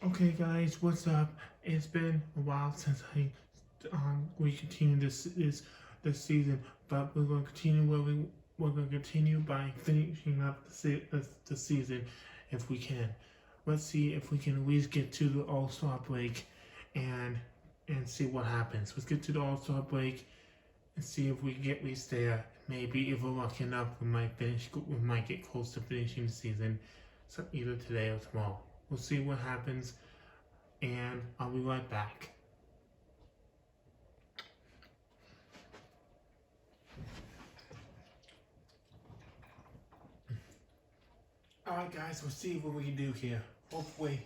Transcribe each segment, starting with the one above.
Okay, guys, what's up? It's been a while since we continued this season, but we're going to continue we're going to continue by finishing up the season if we can. Let's see if we can at least get to the All Star break, and see what happens. Let's get to the All Star break and see if we get at least there. Maybe if we're lucky enough, we might finish. We might get close to finishing the season, so either today or tomorrow. We'll see what happens, and I'll be right back. Alright guys, we'll see what we can do here. Hopefully.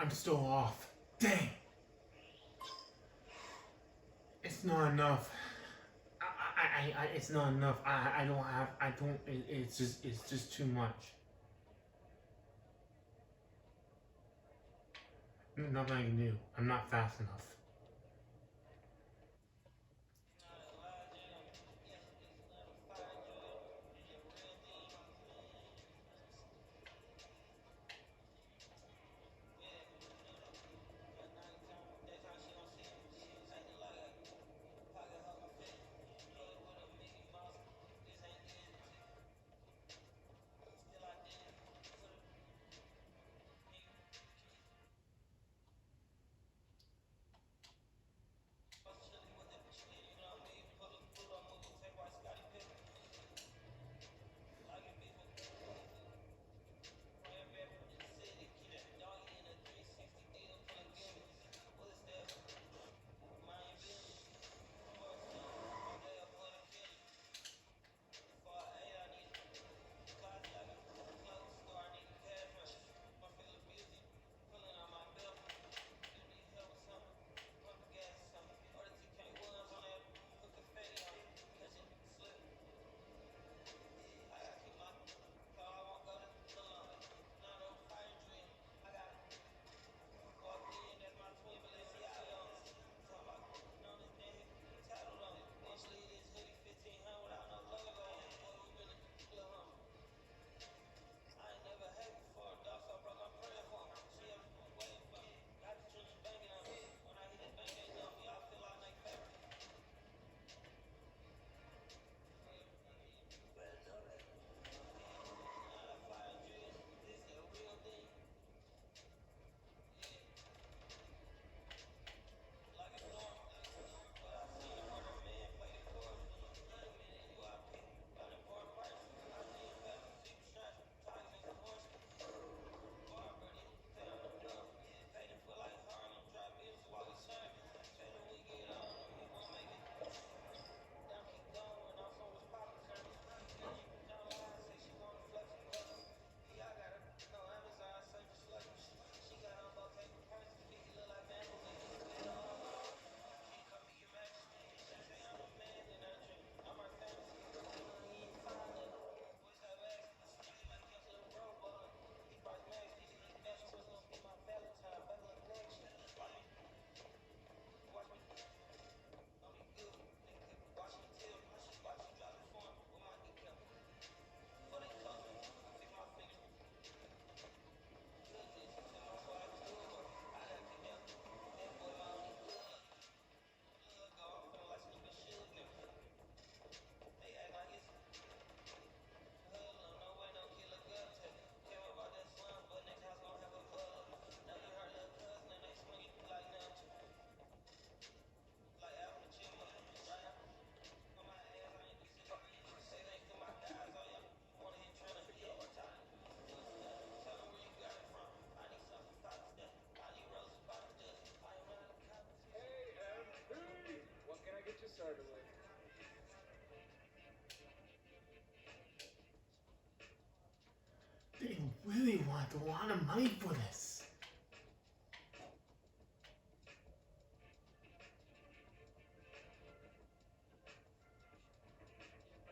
I'm still off. Dang! It's not enough. It's not enough. I don't have, I don't, it's just too much. Nothing I can do. I'm not fast enough. really want a lot of money for this.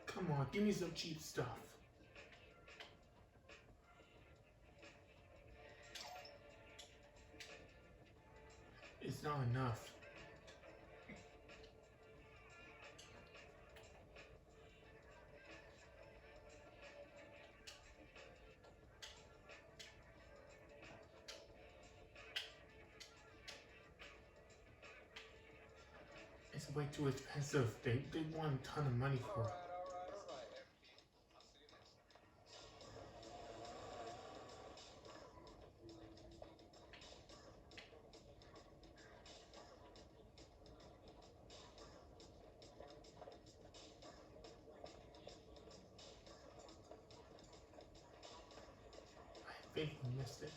Come on, give me some cheap stuff. It's not enough. It's way too expensive. They want a ton of money for it. I think we missed it.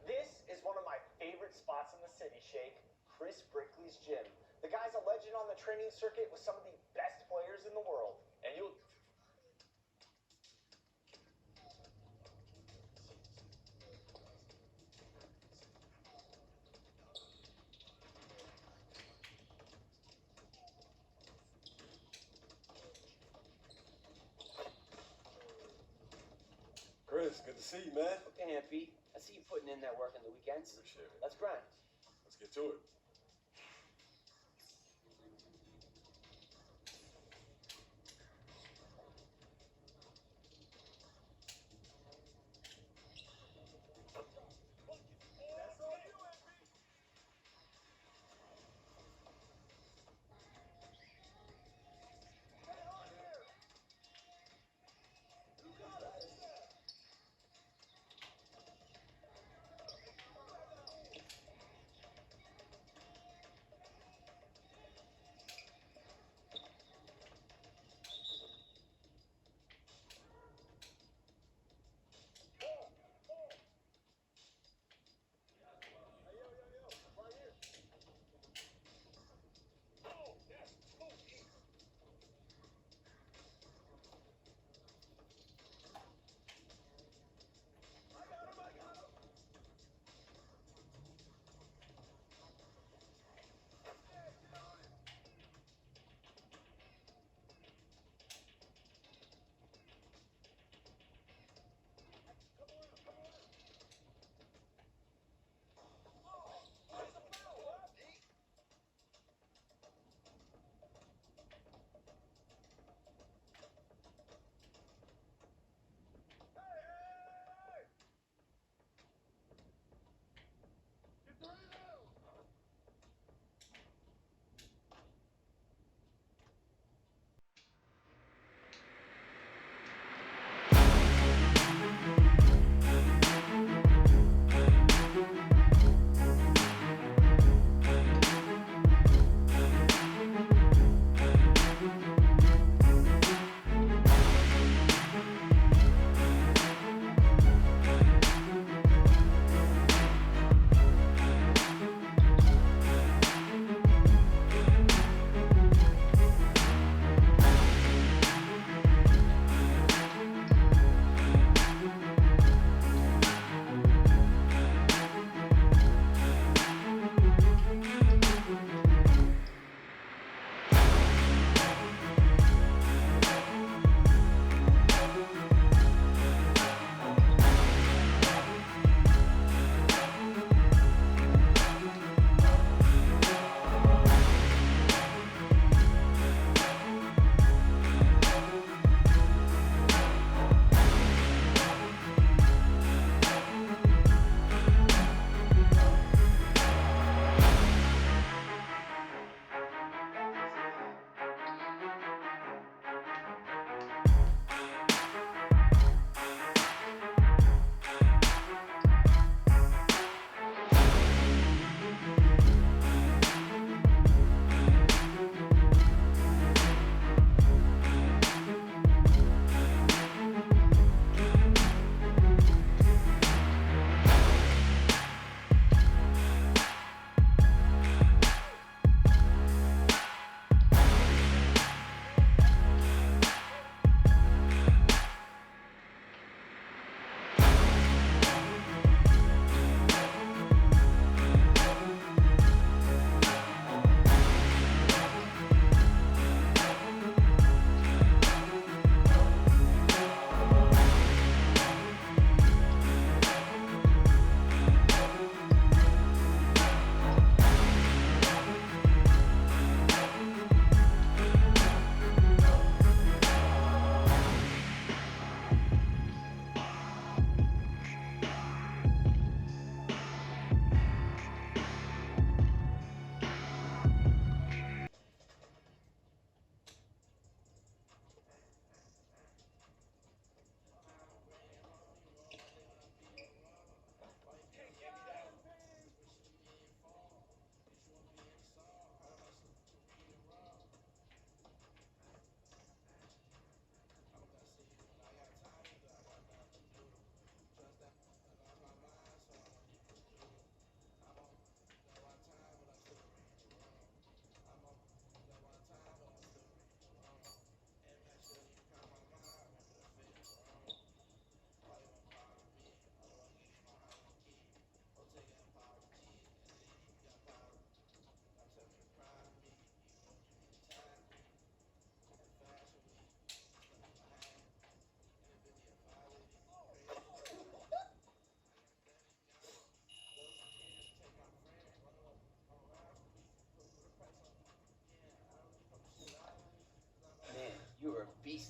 This is one of my favorite spots in the city, Shake. Chris Brickley's gym. The guy's a legend on the training circuit with some of the best players in the world. And you'll... Chris, good to see you, man. Okay, Ampy. I see you putting in that work on the weekends. Appreciate it. Let's grind. Let's get to it.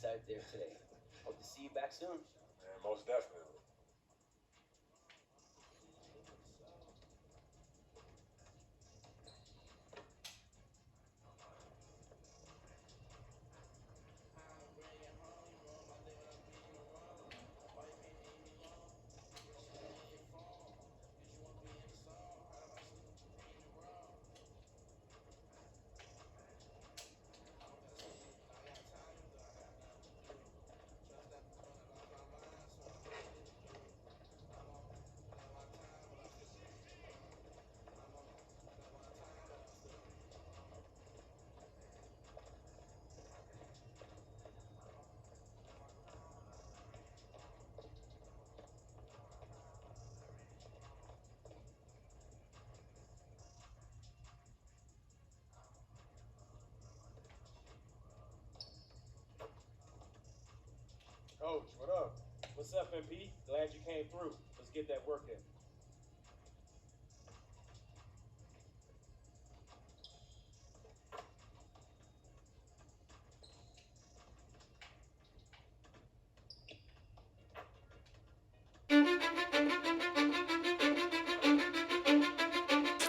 out there today. Hope to see you back soon. Man, most definitely. Coach, what up? What's up, MP? Glad you came through. Let's get that work in.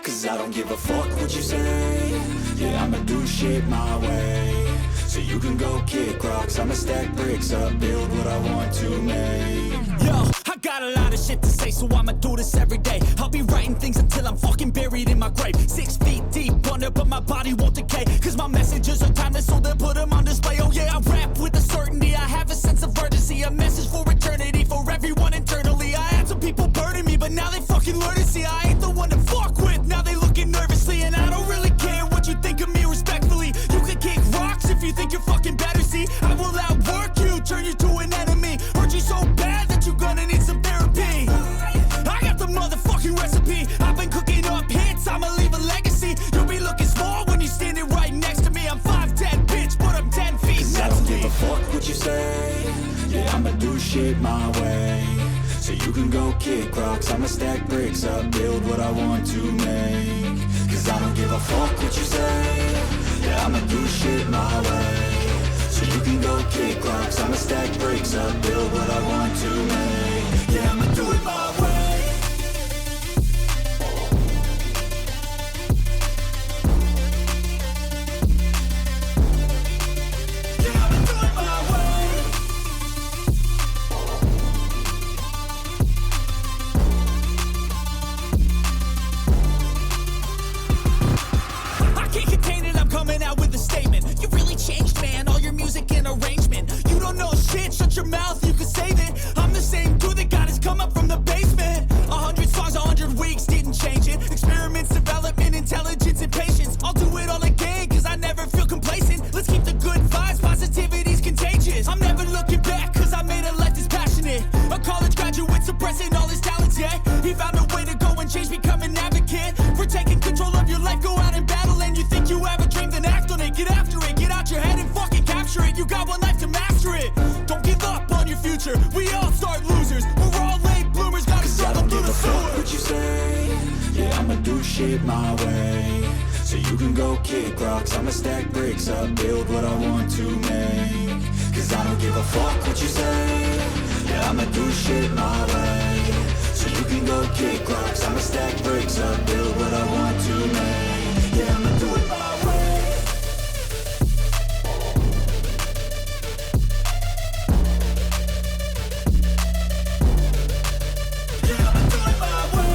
Cause I don't give a fuck what you say. Yeah, I'ma do shit my way. So you can go kick rocks, I'ma stack bricks up, build what I want to make. Yo, I got a lot of shit to say, so I'ma do this every day. I'll be writing things until I'm fucking buried in my grave. 6 feet deep under, but my body won't decay. Cause my messages are timeless, so they'll put them on display. Oh yeah, I rap with a certainty, I have a sense of urgency. A message for eternity, for everyone internally. I had some people burning me, but now they fucking learn to see I ain't the one to fuck with. Now they looking nervously, and I don't really care what you think of me respectfully. You can kick rocks if you think you're fucking better, see. I will outwork you, turn you to an enemy. Hurt you so bad that you're gonna need some therapy. I got the motherfucking recipe. I've been cooking up hits, I'ma leave a legacy. You'll be looking small when you're standing right next to me. I'm 5'10", bitch, but I'm 10 feet. Cause I don't give a fuck what you say. Yeah, I'ma do shit my way. So you can go kick rocks, I'ma stack bricks up, build what I want to make. Cause I don't give a fuck what you say. Yeah, I'ma do shit my way. So you can go kick rocks, I'ma stack bricks up, build what I want to make. Yeah, I'ma do it my way. Yeah, I'ma do it my way. I can't contain it, I'm coming out with a statement. You really changed, man, all your music and arrangement. You don't know shit, shut your mouth, you can save it. I'm the same dude that got his come up from the basement. 100 songs, 100 weeks, didn't change it. Experiments, development, intelligence, and patience. I'll do it all again, cause I never feel complacent. Let's keep the good vibes, positivity's contagious. I'm never looking back, cause I made a life that's passionate. A college graduate suppressing all his talents, yeah. He found a way to go and change, become an advocate. For taking control of your life, go out and battle. And you think you have a dream, then act on it. Get after it, get out your head and fucking capture it. You got one life to master it. Don't give up on your future, we all start losers. We're all late bloomers, gotta Cause I struggle don't through give the a fuck sewer. what you say. Yeah, I'ma do shit my way. So you can go kick rocks, I'ma stack bricks up, build what I want to make. Cause I don't give a fuck what you say. Yeah, I'ma do shit my way. So you can go kick rocks, I'ma stack bricks up, build what I want to make. Yeah, I'ma do it my way. Yeah, I'ma do it my way.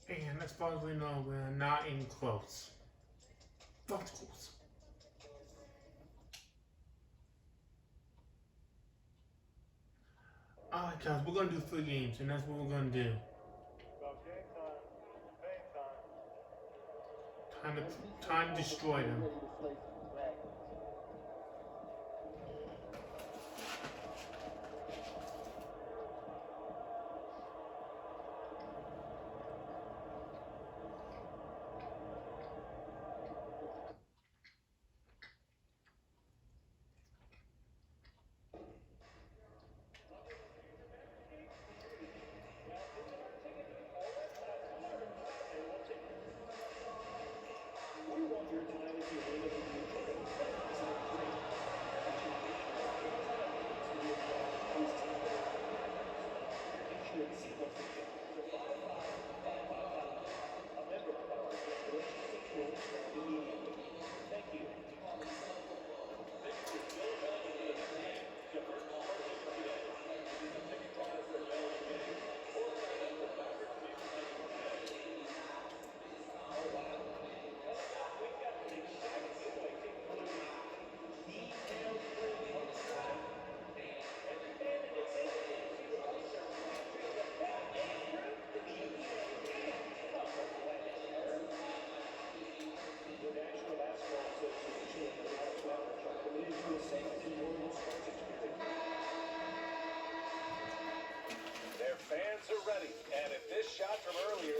And as far as we know, we're not even close. Not close. Alright guys, we're gonna do 3 games, and that's what we're gonna do. Time to destroy them.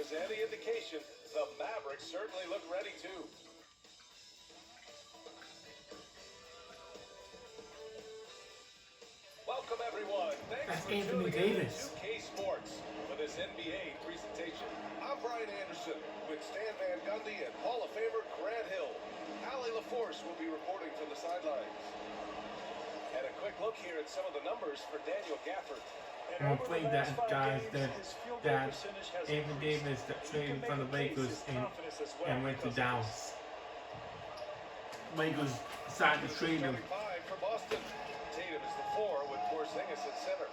Any indication, the Mavericks certainly look ready too. Welcome everyone. Thanks for Anthony tuning in Davis. to 2K Sports for this NBA presentation. I'm Brian Anderson with Stan Van Gundy and Hall of Famer Grant Hill. Allie LaForce will be reporting from the sidelines. And a quick look here at some of the numbers for Daniel Gafford. I'm afraid that guys that Anthony Davis that traded from the Lakers and went to Dallas. Lakers decided to trade him. 25 for Boston. Tatum is the 4 with Porzingis at center.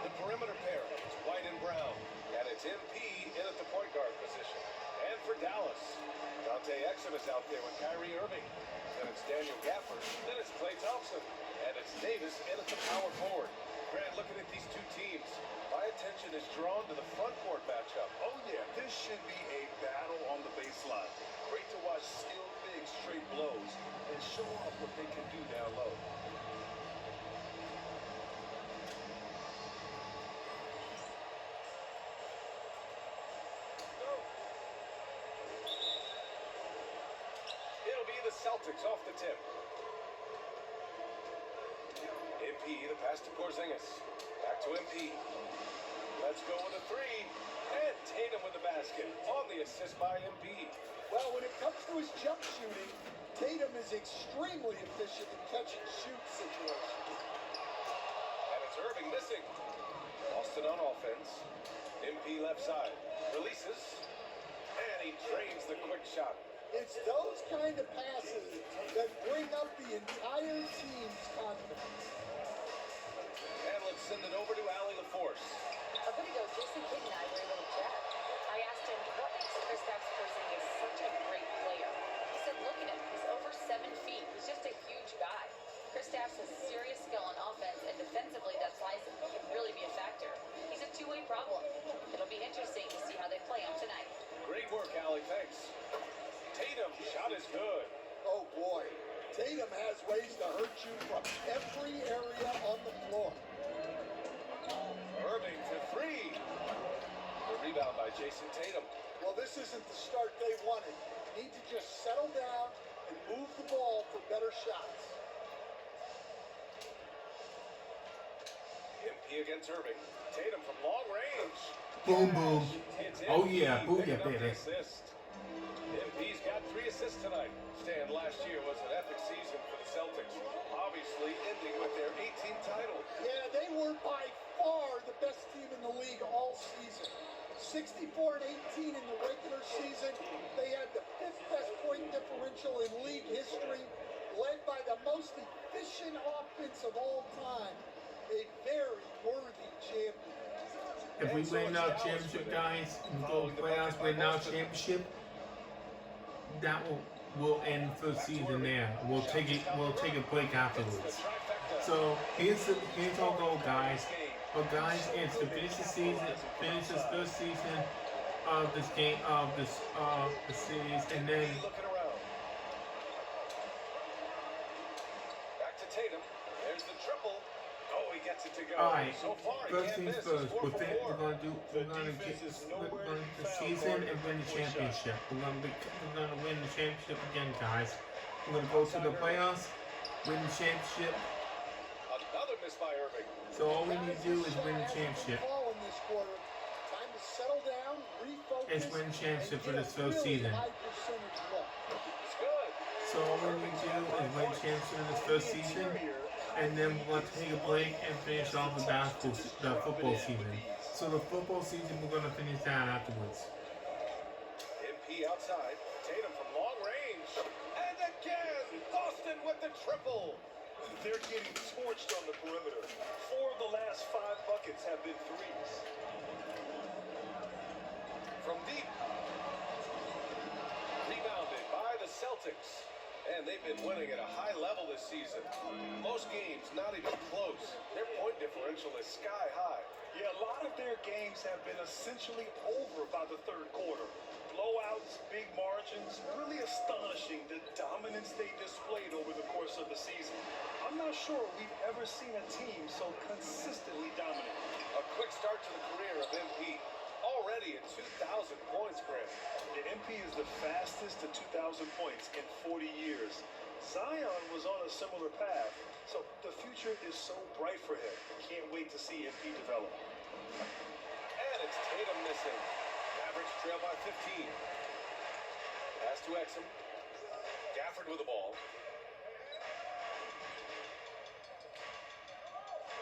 The perimeter pair is White and Brown, and it's MP in at the point guard position. And for Dallas, Dante Exum is out there with Kyrie Irving. Then it's Daniel Gafford. Then it's Klay Thompson, and it's Davis in at the power forward. Grant, looking at these two teams, my attention is drawn to the front court matchup. Oh yeah, this should be a battle on the baseline. Great to watch skilled bigs straight blows and show off what they can do down low. It'll be the Celtics off the tip. MP, the pass to Porzingis. Back to MP. Let's go with a 3. And Tatum with the basket on the assist by MP. Well, when it comes to his jump shooting, Tatum is extremely efficient in catch-and-shoot situations. And it's Irving missing. Boston on offense. MP left side. Releases. And he drains the quick shot. It's those kind of passes that bring up the entire team's confidence. And let's send it over to Allie LaForce. A bit ago, Jason Kidd and I were able to chat. I asked him, what makes Kristaps Porzingis such a great player? He said, look at him. He's over 7 feet. He's just a huge guy. Kristaps has serious skill on offense, and defensively, that size can really be a factor. He's a two-way problem. It'll be interesting to see how they play him tonight. Great work, Allie. Thanks. Tatum, shot is good. Oh, boy. Tatum has ways to hurt you from every area on the floor. Irving for 3. The rebound by Jason Tatum. Well, this isn't the start they wanted. You need to just settle down and move the ball for better shots. MP against Irving. Tatum from long range. Boom, boom. It's Oh MP yeah, picking booyah, up the baby. assist. MP's got 3 assists tonight. Stan, last year was an epic season for the Celtics. Obviously ending with their 18th title. Yeah, they were by far the best team in the league all season. 64-18 in the regular season. They had the 5th best point differential in league history, led by the most efficient offense of all time. A very worthy champion. If we win our championship, guys, and go to the playoffs, win our championship, that will end the first season there. We'll take a break afterwards. So here's our goal, guys. But guys, it's to finish the season, finish this first season of this game, of this the series, and then Looking around. Back to Tatum. There's the triple. Oh, he gets it to go. all right. So far, he First can't things miss. first. It's 4 for 4. We're gonna get the season and win the championship. We're gonna win the championship again, guys. We're gonna go to the playoffs, win the championship. Another miss by Irving. So all we need to do is win the championship. Ball in this quarter. Time to settle down, refocus, It's win the championship for and this get a first really season. high percentage look. It's good. So all we need to do is win the championship in this first season, and then we're gonna take a break and finish off the football season. So the football season, we're gonna finish that afterwards. MP outside. Tatum from long range. And again, Boston with the triple. They're getting torched on the perimeter. 4 of the last 5 buckets have been threes. From deep. Rebounded by the Celtics. And they've been winning at a high level this season. Most games not even close. Their point differential is sky high. Yeah, a lot of their games have been essentially over by the third quarter. Blowouts, big margins, really astonishing the dominance they displayed over the course of the season. I'm not sure we've ever seen a team so consistently dominant. A quick start to the career of MP. Already at 2,000 points, Grant. The MP is the fastest to 2,000 points in 40 years. Zion was on a similar path, so the future is so bright for him. Can't wait to see MP develop. And it's Tatum missing. Mavericks trail by 15. Pass to Exum. Gafford with the ball.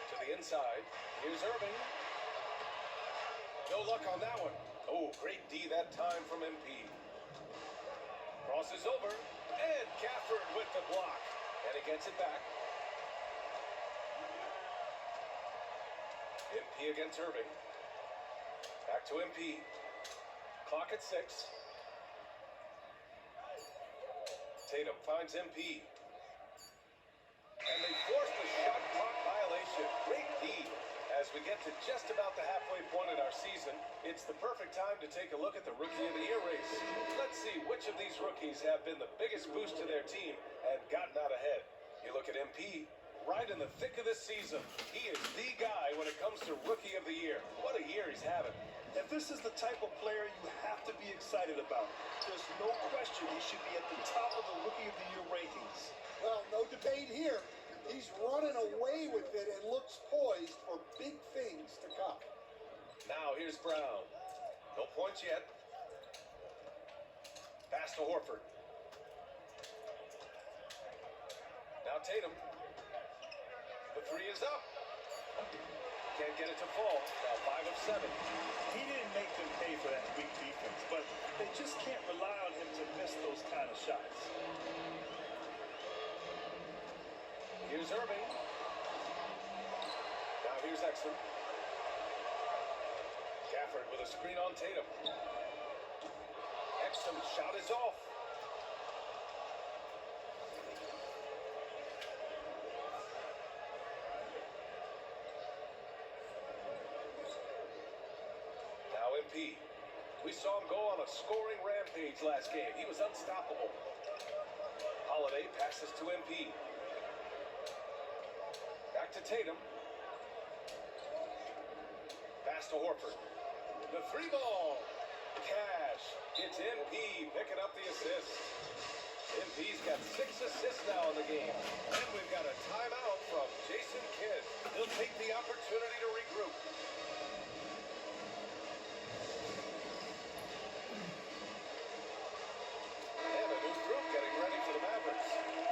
To the inside. Here's Irving. No luck on that one. Oh, great D that time from MP. Crosses over. And Gafford with the block. And he gets it back. MP against Irving. Back to MP. Clock at 6. Tatum finds MP. And they force the shot clock violation. Great D. As we get to just about the halfway point in our season, it's the perfect time to take a look at the Rookie of the Year race. Let's see which of these rookies have been the biggest boost to their team and gotten out ahead. You look at MP, right in the thick of this season. He is the guy when it comes to Rookie of the Year. What a year he's having. And this is the type of player you have to be excited about. There's no question he should be at the top of the Rookie of the Year rankings. Well, no debate here. He's running away with it and looks poised for big things to come. Now here's Brown. No points yet. Pass to Horford. Now Tatum. The 3 is up. Can't get it to fall. Now 5 of 7. He didn't make them pay for that weak defense, but they just can't rely on him to miss those kind of shots. Here's Irving. Now here's Exum. Gafford with a screen on Tatum. Exum's shot is off. Now MP. We saw him go on a scoring rampage last game. He was unstoppable. Holiday passes to MP. Back to Tatum. Pass to Horford. The 3 ball. Cash. It's MP picking up the assist. MP's got 6 assists now in the game. And we've got a timeout from Jason Kidd. He'll take the opportunity to regroup. And a new group getting ready for the Mavericks.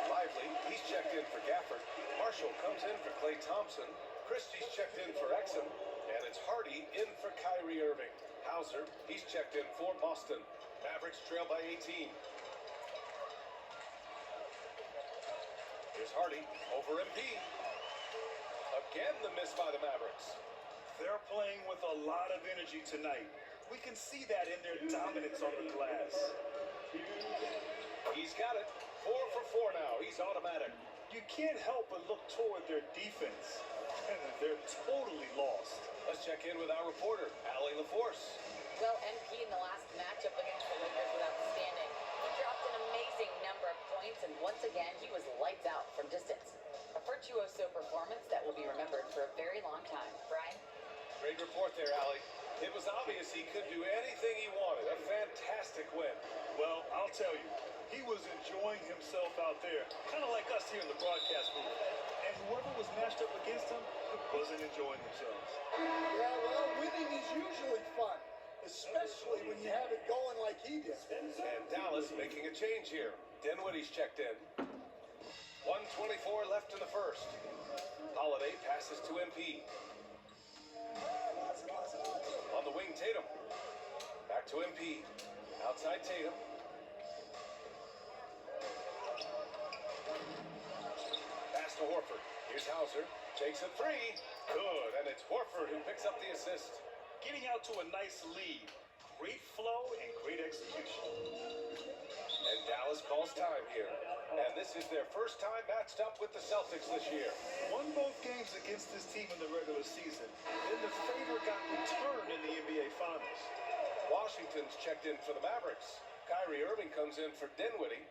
Lively, he's checked in for Gafford. Marshall comes in for Klay Thompson. Christie's checked in for Exum. And it's Hardy in for Kyrie Irving. Hauser, he's checked in for Boston. Mavericks trail by 18. Here's Hardy over MP. Again the miss by the Mavericks. They're playing with a lot of energy tonight. We can see that in their dominance on the glass. He's got it. 4 for 4 now. He's automatic. You can't help but look toward their defense. They're totally lost. Let's check in with our reporter, Allie LaForce. Well, MP in the last matchup against the Lakers was outstanding. He dropped an amazing number of points, and once again, he was lights out from distance. A virtuoso performance that will be remembered for a very long time. Brian? Great report there, Allie. It was obvious he could do anything he wanted. A fantastic win. Well, I'll tell you, he was enjoying himself out there, kind of like us here in the broadcast booth. And whoever was matched up against him wasn't enjoying themselves. Yeah, well, winning is usually fun, especially when you have it going like he did. And Dallas making a change here. Dinwiddie's checked in. 1:24 left in the first. Holiday passes to MP. On the wing, Tatum. Back to MP. Outside Tatum. Pass to Horford. Here's Hauser. Takes a three. Good. And it's Horford who picks up the assist. Getting out to a nice lead. Great flow and great execution. And Dallas calls time here. And this is their first time matched up with the Celtics this year. Won both games against this team in the regular season. Then the favor got returned in the NBA Finals. Washington's checked in for the Mavericks. Kyrie Irving comes in for Dinwiddie.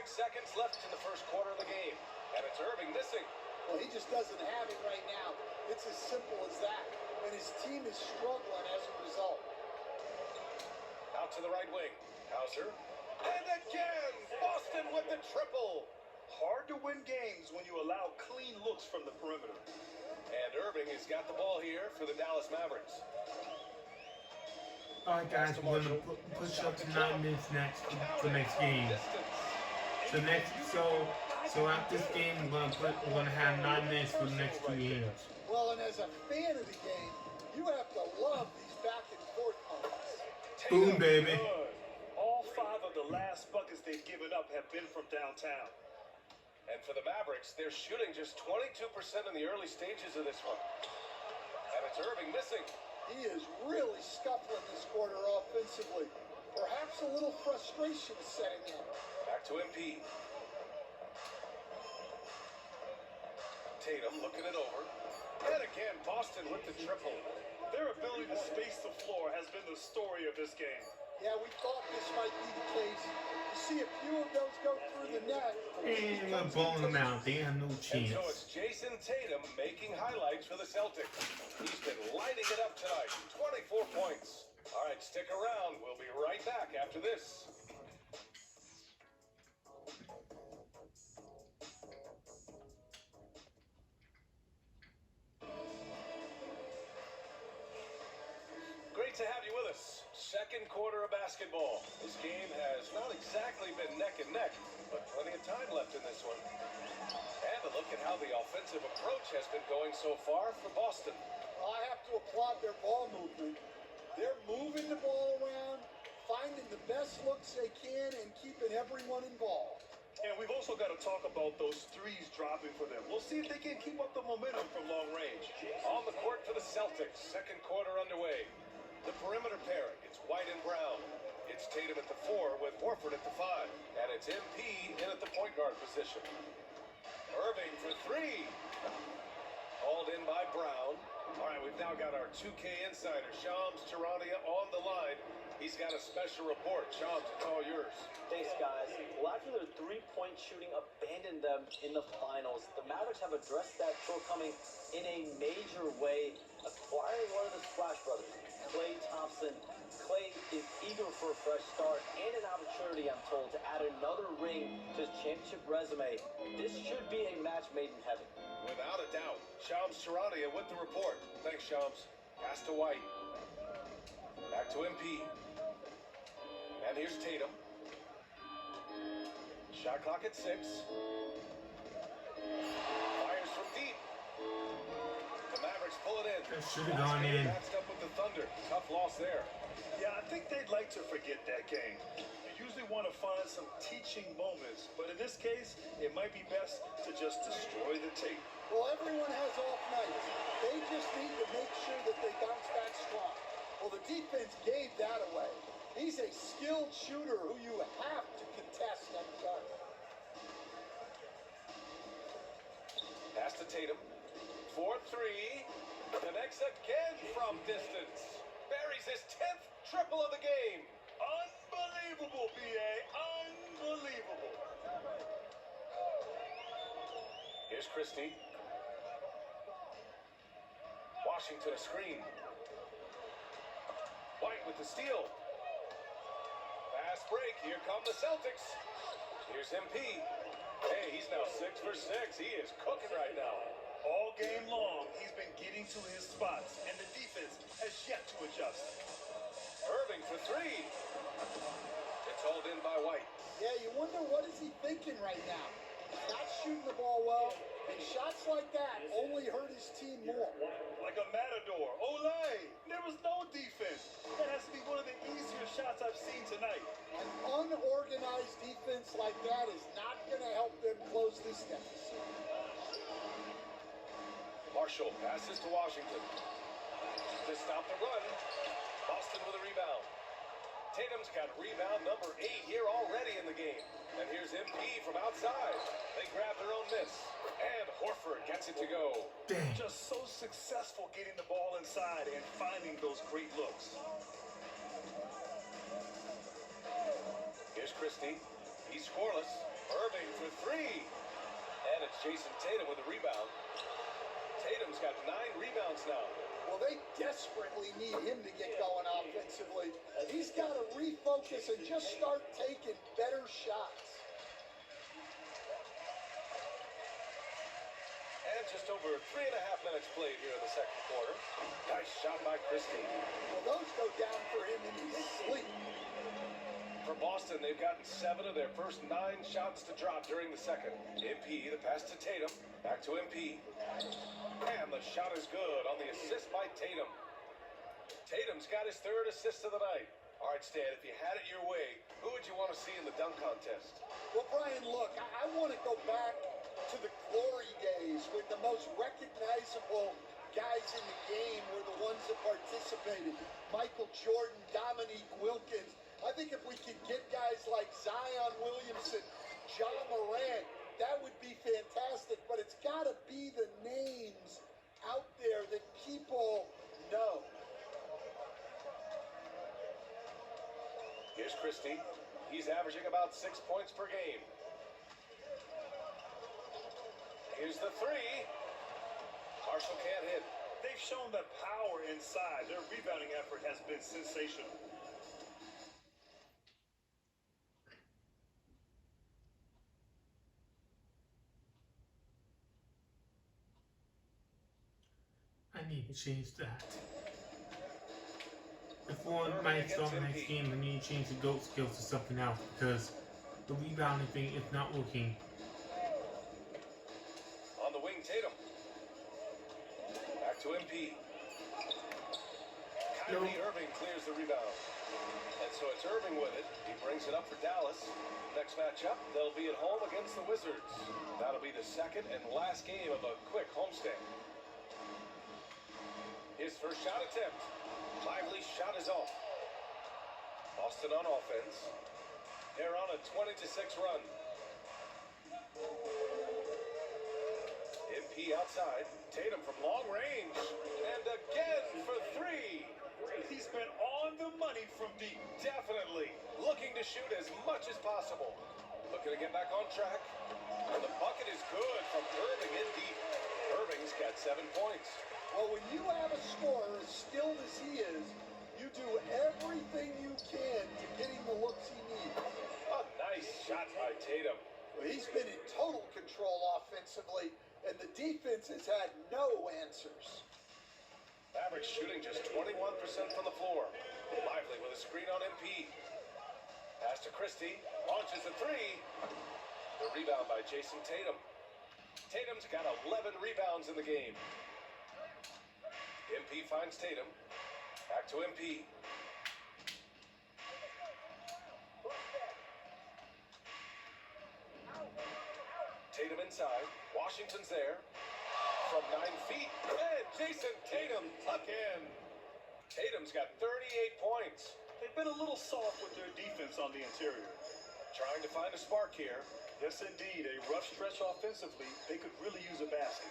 Seconds left in the first quarter of the game. And it's Irving missing. Well, he just doesn't have it right now. It's as simple as that. And his team is struggling as a result. Out to the right wing. Hauser. And again, Boston with the triple. Hard to win games when you allow clean looks from the perimeter. And Irving has got the ball here for the Dallas Mavericks. All right, guys, we're going to push up to 9 minutes next for the next game. So after this game, we're gonna have 9 minutes for the next 2 games. Well, and as a fan of the game, you have to love these back and forth moments. Boom, baby. Good. All 5 of the last buckets they've given up have been from downtown. And for the Mavericks, they're shooting just 22% in the early stages of this one. And it's Irving missing. He is really scuffling this quarter offensively. Perhaps a little frustration is setting in. Back to MP. Tatum looking it over. And again, Boston with the triple. Their ability to space the floor has been the story of this game. Yeah, we thought this might be the case. You see a few of those go through the net. And we're blowing them out. They have no chance. And so it's Jason Tatum making highlights for the Celtics. He's been lighting it up tonight. 24 points. All right, stick around. We'll be right back after this. Great to have you with us. Second quarter of basketball. This game has not exactly been neck and neck, but plenty of time left in this one. And a look at how the offensive approach has been going so far for Boston. Well, I have to applaud their ball movement. They're moving the ball around, finding the best looks they can, and keeping everyone involved. And we've also got to talk about those threes dropping for them. We'll see if they can keep up the momentum from long range. On the court for the Celtics, second quarter underway. The perimeter pairing, it's White and Brown. It's Tatum at the 4 with Horford at the 5. And it's MP in at the point guard position. Irving for 3. Called in by Brown. All right, we've now got our 2K insider, Shams Charania, on the line. He's got a special report. Shams, it's all yours. Thanks, guys. Well, after their three-point shooting abandoned them in the finals, the Mavericks have addressed that shortcoming in a major way, acquiring one of the Splash Brothers, Klay Thompson. Klay is eager for a fresh start and an opportunity, I'm told, to add another ring to his championship resume. This should be a match made in heaven. Without a doubt. Shams Charania with the report. Thanks, Shams. Pass to White. Back to MP. And here's Tatum. Shot clock at 6. Fires from deep. The Mavericks pull it in. That should have gone in. Matched up with the Thunder. Tough loss there. Yeah, I think they'd like to forget that game. You usually want to find some teaching moments, but in this case, it might be best to just destroy the tape. Well, everyone has off nights. They just need to make sure that they bounce back strong. Well, the defense gave that away. He's a skilled shooter who you have to contest at the arc. Pass to Tatum. 4-3. Connects again from distance. Buries his 10th triple of the game. Unbelievable, B.A. Unbelievable. Here's Christie. Washington a screen. White with the steal. Fast break. Here come the Celtics. Here's MP. Hey, he's now 6 for 6. He is cooking right now. All game long, he's been getting to his spots, and the defense has yet to adjust. Irving for 3. It's hauled in by White. Yeah, you wonder what is he thinking right now. He's not shooting the ball well, and shots like that only hurt his team more. Like a matador. Olay! There was no defense. That has to be one of the easier shots I've seen tonight. An unorganized defense like that is not going to help them close this deficit. Marshall passes to Washington. To stop the run. Boston with a rebound. Tatum's got rebound number 8 here already in the game. And here's MP from outside. They grab their own miss. And Horford gets it to go. Dang. Just so successful getting the ball inside and finding those great looks. Here's Christie. He's scoreless. Irving for 3. And it's Jason Tatum with a rebound. Tatum's got 9 rebounds now. Well, they desperately need him to get going offensively. He's got to refocus and just start taking better shots. And just over 3.5 minutes played here in the second quarter. Nice shot by Christie. Well, those go down for him in his sleep. For Boston, they've gotten 7 of their first 9 shots to drop during the second. MP, the pass to Tatum. Back to MP. And the shot is good on the assist by Tatum. Tatum's got his 3rd assist of the night. All right, Stan, if you had it your way, who would you want to see in the dunk contest? Well, Brian, look, I want to go back to the glory days when the most recognizable guys in the game were the ones that participated. Michael Jordan, Dominique Wilkins. I think if we could get guys like Zion Williamson, John Morant, that would be fantastic. But it's got to be the names out there that people know. Here's Christie. He's averaging about 6 points per game. Here's the 3. Marshall can't hit. They've shown that power inside. Their rebounding effort has been sensational. I need to change that. Before my start the next game, I need to change the GOAT skills to something else because the rebounding thing is not working. On the wing, Tatum. Back to MP. Kyrie Irving clears the rebound. And so it's Irving with it. He brings it up for Dallas. Next matchup, they'll be at home against the Wizards. That'll be the second and last game of a quick homestand. His first shot attempt. Lively shot is off. Boston on offense. They're on a 20-6 run. MP outside. Tatum from long range. And again for 3. He's been on the money from deep. Definitely. Looking to shoot as much as possible. Looking to get back on track. And the bucket is good from Irving in deep. Irving's got 7 points. Well, when you have a scorer as skilled as he is, you do everything you can to get him the looks he needs. A nice shot by Tatum. Well, he's been in total control offensively, and the defense has had no answers. Average shooting just 21% from the floor. Lively with a screen on MP. Pass to Christie. Launches a 3. The rebound by Jason Tatum. Tatum's got 11 rebounds in the game. MP finds Tatum. Back to MP. Tatum inside. Washington's there. From 9 feet. And Jason Tatum again. Tatum's got 38 points. they've been a little soft with their defense on the interior. Trying to find a spark here. Yes, indeed. A rough stretch offensively. They could really use a basket.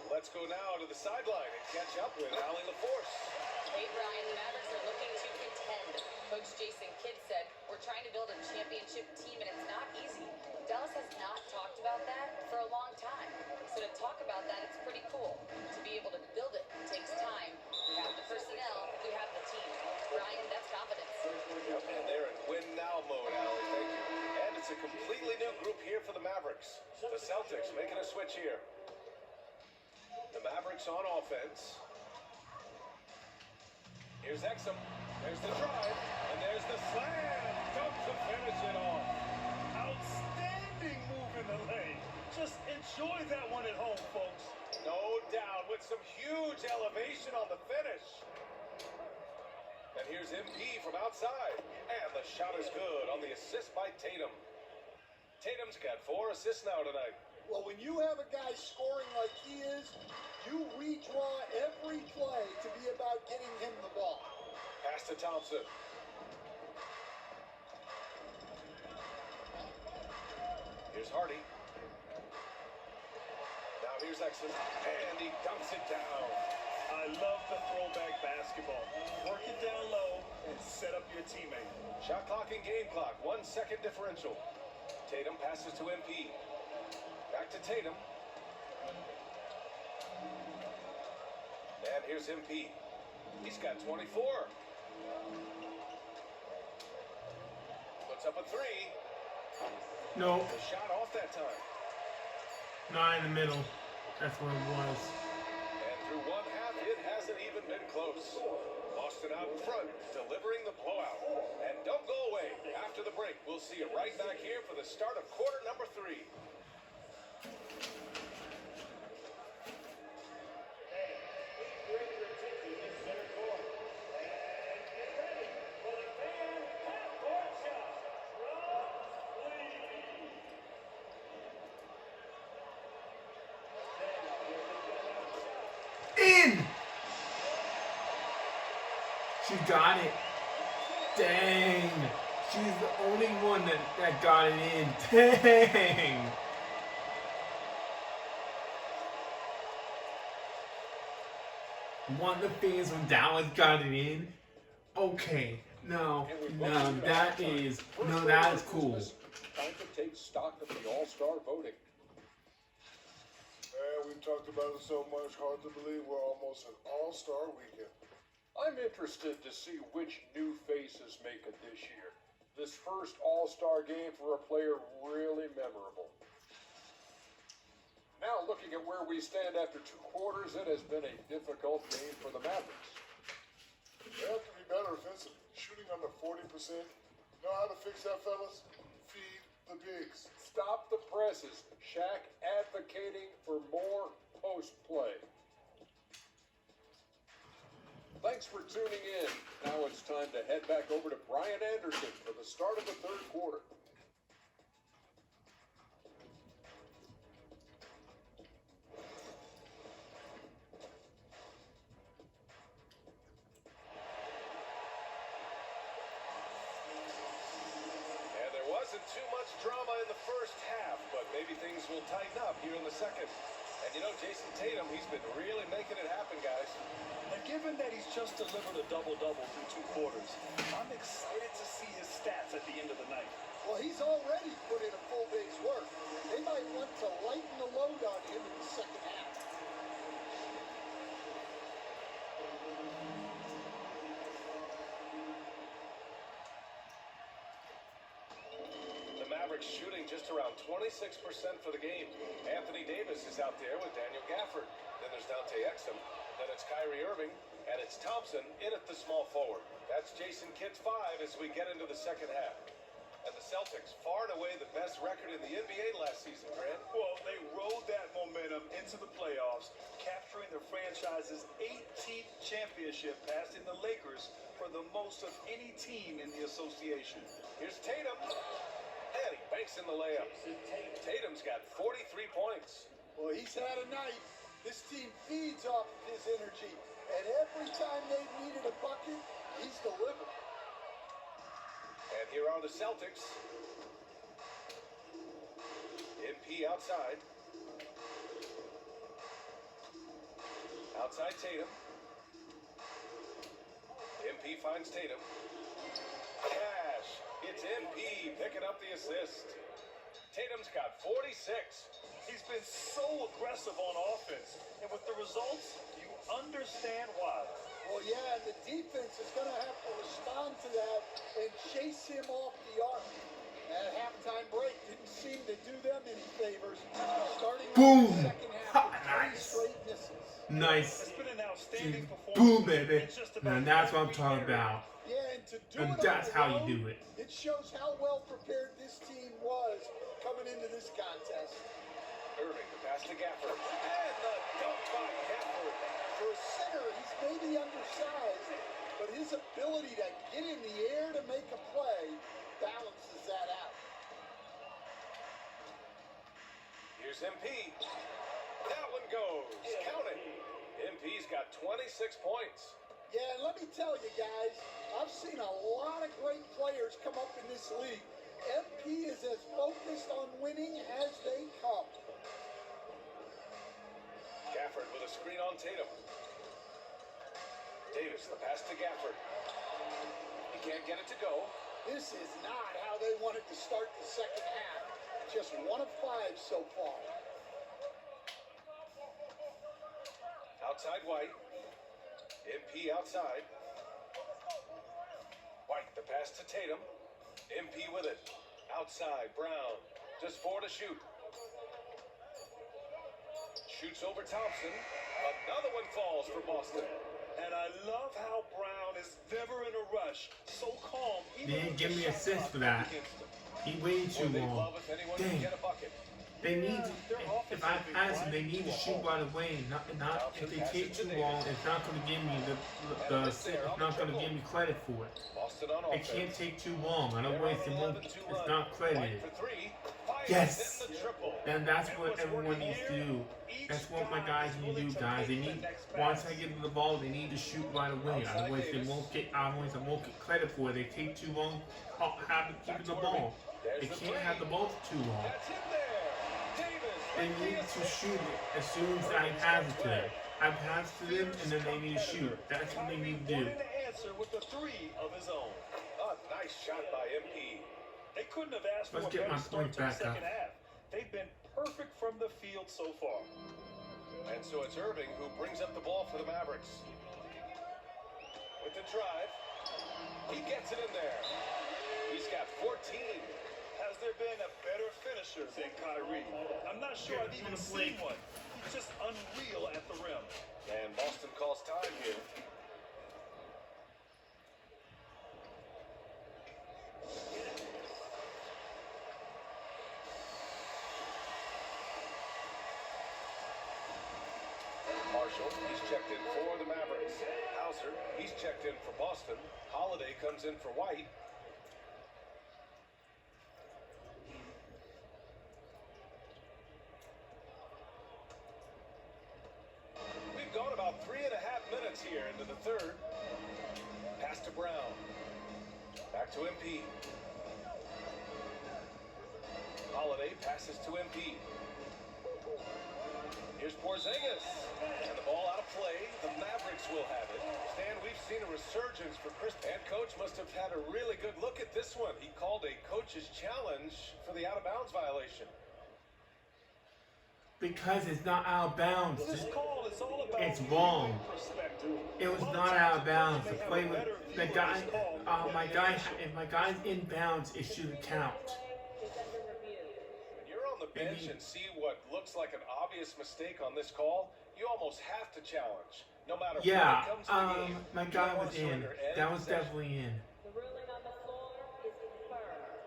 Let's go now to the sideline and catch up with Allie LaForce. Hey, Brian, the Mavericks are looking to contend. Coach Jason Kidd said, we're trying to build a championship team, and it's not easy. Dallas has not talked about that for a long time. So to talk about that, it's pretty cool. To be able to build it takes time. We have the personnel, we have the team. Brian, that's confidence. Yep, and they're in win-now mode, Allie. Thank you. And it's a completely new group here for the Mavericks. The Celtics making a switch here. The Mavericks on offense. Here's Exum. There's the drive. And there's the slam. Dunk to finish it off. Outstanding move in the lane. Just enjoy that one at home, folks. No doubt, with some huge elevation on the finish. And here's MP from outside. And the shot is good on the assist by Tatum. Tatum's got 4 assists now tonight. Well, when you have a guy scoring like he is, you redraw every play to be about getting him the ball. Pass to Thompson. Here's Hardy. Now here's Exum. And he dunks it down. I love the throwback basketball. Work it down low and set up your teammate. Shot clock and game clock. 1 second differential. Tatum passes to MP. Back to Tatum. And here's MP. He's got 24. Puts up a 3. No, The shot off that time. not in the middle. That's what it was. And through one half, it hasn't even been close. Boston out in front, delivering the blowout. And don't go away. After the break, we'll see you right back here for the start of quarter number 3. In! She got it. Dang. She's the only one that got it in. Dang. One of the fans from Dallas got it in. Okay. No, that is cool. Time to take stock of the All-Star voting. We've talked about it so much, hard to believe we're almost an all-star weekend. I'm interested to see which new faces make it this year. This first All-Star game for a player really memorable. Now looking at where we stand after 2 quarters, it has been a difficult game for the Mavericks. They have to be better offensively. Shooting under 40%. Know how to fix that, fellas? Feed the bigs. Stop the presses. Shaq advocating for more post play. Thanks for tuning in. Now it's time to head back over to Brian Anderson for the start of the 3rd quarter. And there wasn't too much drama in the first half, but maybe things will tighten up here in the second. And you know, Jason Tatum, he's been really making it happen, guys. And given that he's just delivered a double-double through 2 quarters, I'm excited to see his stats at the end of the night. Well, he's already put in a full day's work. They might want to lighten the load on him in the second half. The Mavericks shooting just around 26% for the game. Anthony Davis is out there with Daniel Gafford. Then there's Dante Exum. Then it's Kyrie Irving. And it's Thompson in at the small forward. That's Jason Kidd's 5 as we get into the second half. And the Celtics, far and away the best record in the NBA last season, Grant. Well, they rode that momentum into the playoffs, capturing the franchise's 18th championship, passing the Lakers for the most of any team in the association. Here's Tatum. And he banks in the layup. Tatum's got 43 points. Well, he's had a night. This team feeds off of his energy. And every time they've needed a bucket, he's delivered. And here are the Celtics. MP outside. Outside Tatum. MP finds Tatum. Cash. It's MP picking up the assist. Tatum's got 46. He's been so aggressive on offense, and with the results, you understand why. Well, yeah, the defense is going to have to respond to that and chase him off the arc. That halftime break didn't seem to do them any favors. Starting Boom! the second half, Nice. 3 straight misses. Nice. It's been an outstanding performance. Boom, baby. in just about And that's what I'm every talking area. about. Yeah, and to do And it that's on how the you road, do it. It shows how well prepared this team was coming into this contest. Irving, the pass to Gafford. And the dunk by Gafford. For a center, he's maybe undersized, but his ability to get in the air to make a play balances that out. Here's MP. That one goes. Count it. MP's got 26 points. Yeah, and let me tell you guys, I've seen a lot of great players come up in this league. MP is as focused on winning as they come. Gafford with a screen on Tatum. Davis, the pass to Gafford. He can't get it to go. This is not how they wanted to start the second half. Just 1 of 5 so far. Outside White. MP outside. White, the pass to Tatum. MP with it. Outside, Brown. Just 4 to shoot. Shoots over Thompson. Another one falls for Boston. And I love how Brown is never in a rush. So calm. They didn't give me assist for that. He waited too long. Dang. They need to, if I pass them, they need to shoot right away. Not if they take too long. It's not going to give me it's not going to give me credit for it. It can't take too long. Otherwise, it's not credited. Yes, and that's what everyone needs to do. That's what my guys need to do, guys. They need once I get the ball, they need to shoot right away. Otherwise, they won't get. Otherwise, I won't get credit for it. They take too long. Have to keep the ball. They can't have the ball for too long. They need to shoot it as soon as I pass it to them. I pass to them, and then they need to shoot. That's what they need to do. Answer with the 3 of his own. A nice shot by MP. They couldn't have asked for Let's a get better my start point to the back up. second half. They've been perfect from the field so far. And so it's Irving who brings up the ball for the Mavericks. With the drive. He gets it in there. He's got 14. Has there been a better finisher than Kyrie? I'm not sure I've even seen one. He's just unreal at the rim. And Boston calls time here. Marshall, he's checked in for the Mavericks. Hauser, he's checked in for Boston. Holiday comes in for White. We've gone about 3.5 minutes here into the third. Pass to Brown. Back to MP. Holiday passes to MP. Here's Porzingis. And the ball out of play. The Mavericks will have it. Stan, we've seen a resurgence for Chris. Head coach must have had a really good look at this one. He called a coach's challenge for the out-of-bounds violation. Because it's not out of bounds. This call is all about It's wrong. perspective. It was not out of bounds. The play with the guy. My guy. If my guy's in bounds, it shouldn't count. When you're on the bench and see what looks like an obvious mistake on this call, you almost have to challenge. No matter Yeah. when it comes to the game. My you guy don't wanna was in. surrender any That was possession. definitely in. The ruling on the floor is confirmed.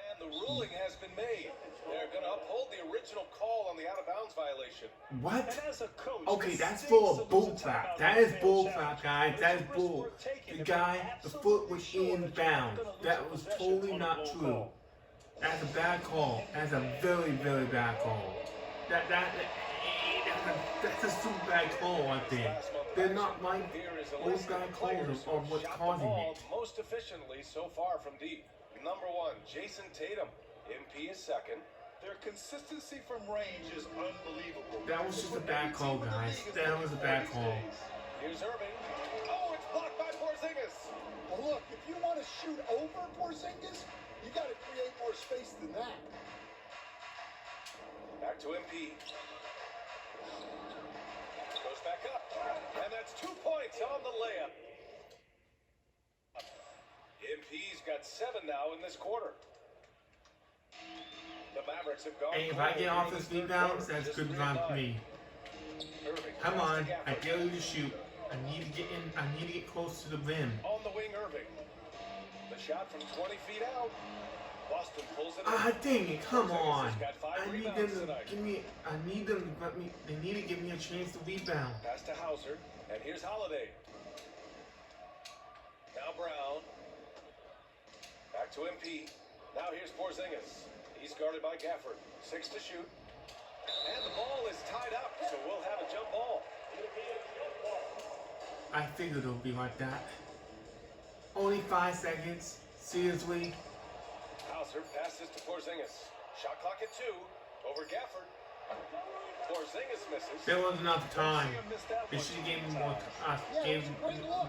And the ruling has been made. They're going to uphold the original call on the out-of-bounds violation. What? And as a coach, Okay, it that's stings full to of lose a bull crap. timeout That on a is failed bull challenge. crap, guys. But That it's is a risk bull. worth taking The if guy, you're the foot was absolutely sure in that you're not bounds. gonna lose That a was possession totally on a not blown true. call. That's a bad call. That's a very, very bad call. That's a super bad call, I think. They're not like those bad calls are what's causing it. Most efficiently so far from deep. Number 1, Jason Tatum. MP is second. Their consistency from range is unbelievable. That was just a bad call, guys. That was a bad call. Here's Irving. Oh, it's blocked by Porzingis. Well, look, if you want to shoot over Porzingis, you got to create more space than that. Back to MP. Goes back up. And that's 2 points on the layup. MP's got 7 now in this quarter. The Mavericks have gone. Hey, if I get off this rebounds, that's good run for me. Come on, I dare you to shoot. I need to get in. I need to get close to the rim. On the wing, Irving. The shot from 20 feet out. Boston pulls it. Ah, dang it! Come on. I need them to give me. I need them to let me. They need to give me a chance to rebound. Pass to Hauser, and here's Holiday. Now Brown. Back to MP. Now here's Porzingis. He's guarded by Gafford. 6 to shoot. And the ball is tied up, so we'll have a jump ball. I figured it would be like that. Only 5 seconds. Seriously. Hauser passes to Porzingis. Shot clock at 2. Over Gafford. Porzingis misses. There wasn't enough time. They should have gave me more.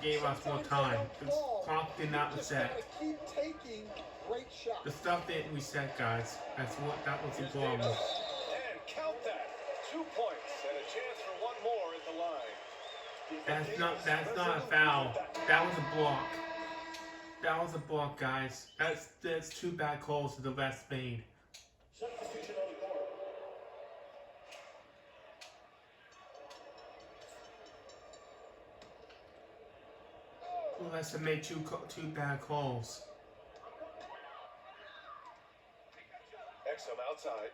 Gave us more time. The clock did not reset. Keep taking great shots. The stuff didn't reset, guys. That was the problem. And count that. 2 points and a chance for 1 more at the line. That's not a foul. That was a block. That was a block, guys. That's 2 bad calls to the left made. Substitution on the court. Unless I made two bad calls. Exum outside.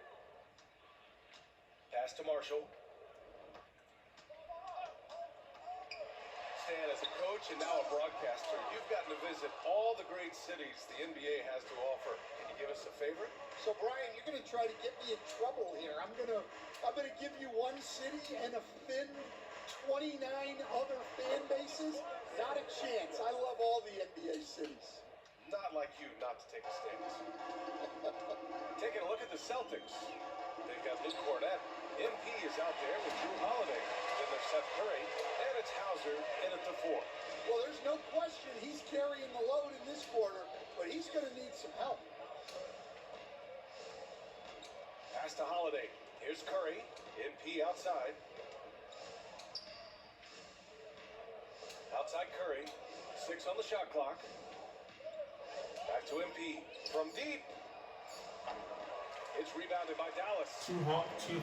Pass to Marshall. Stan, as a coach and now a broadcaster, you've gotten to visit all the great cities the NBA has to offer. Can you give us a favorite? So Brian, you're going to try to get me in trouble here. I'm going to give you one city and a thin 29 other fan bases. Not a chance. I love all the NBA cities. Not like you not to take a stance. Taking a look at the Celtics. They've got Luke Cornett. MP is out there with Drew Holiday. Then there's Seth Curry. And it's Hauser in at the 4. Well, there's no question he's carrying the load in this quarter, but he's going to need some help. Pass to Holiday. Here's Curry. MP outside. Outside Curry. 6 on the shot clock. Back to MP. From deep. It's rebounded by Dallas. Too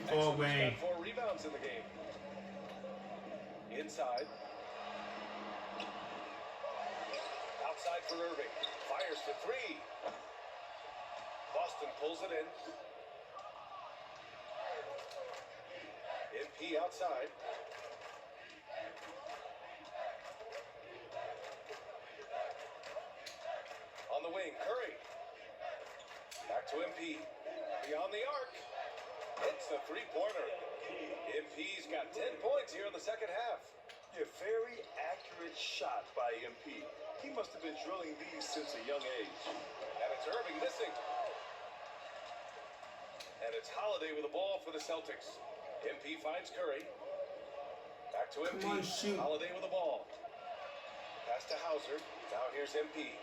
far away. Got 4 rebounds in the game. Inside. Outside for Irving. Fires for 3. Boston pulls it in. MP outside. On the wing, Curry. Back to MP. Beyond the arc. Hits the 3-pointer. MP's got 10 points here in the second half. A very accurate shot by MP. He must have been drilling these since a young age. And it's Irving missing. And it's Holiday with the ball for the Celtics. MP finds Curry. Back to MP. Come on, shoot. Holiday with the ball. Pass to Hauser. Now here's MP.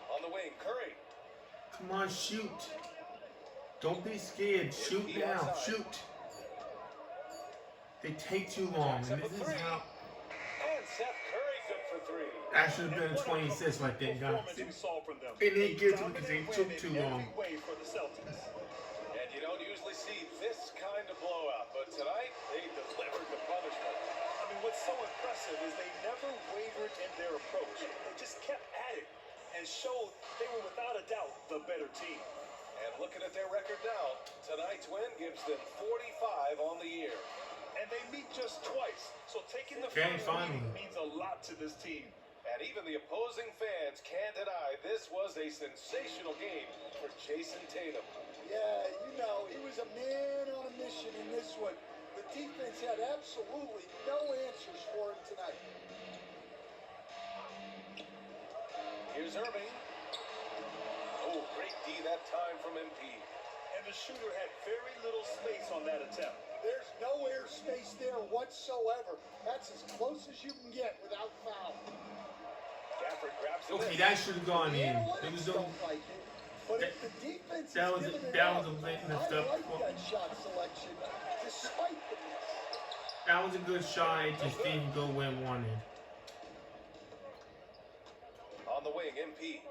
On the wing, Curry. Come on, shoot. Don't be scared. Shoot now. Shoot. They take too long. And this is how. And Seth Curry good for 3. That should have been a 20 assists right there, guys. They didn't get to it because they took too long. And you don't usually see this kind of blowout, but tonight they delivered the punishment. I mean, what's so impressive is they never wavered in their approach. They just kept at it and showed they were without a doubt the better team. And looking at their record now, tonight's win gives them 45 on the year. And they meet just twice, so taking the Okay, first finally. lead means a lot to this team. And even the opposing fans can't deny this was a sensational game for Jason Tatum. Yeah, you know, he was a man on a mission in this one. The defense had absolutely no answers for him tonight. Here's Irving. Oh, great D that time from MP. And the shooter had very little space on that attempt. There's no airspace there whatsoever. That's as close as you can get without foul. Gafford grabs it. Okay, that should have gone in. It was Don't like it. But if the defense that was is giving it that up, was a late I messed up. like that shot selection, despite the miss. That was a good shot. It just didn't go where it wanted. On the wing, MP.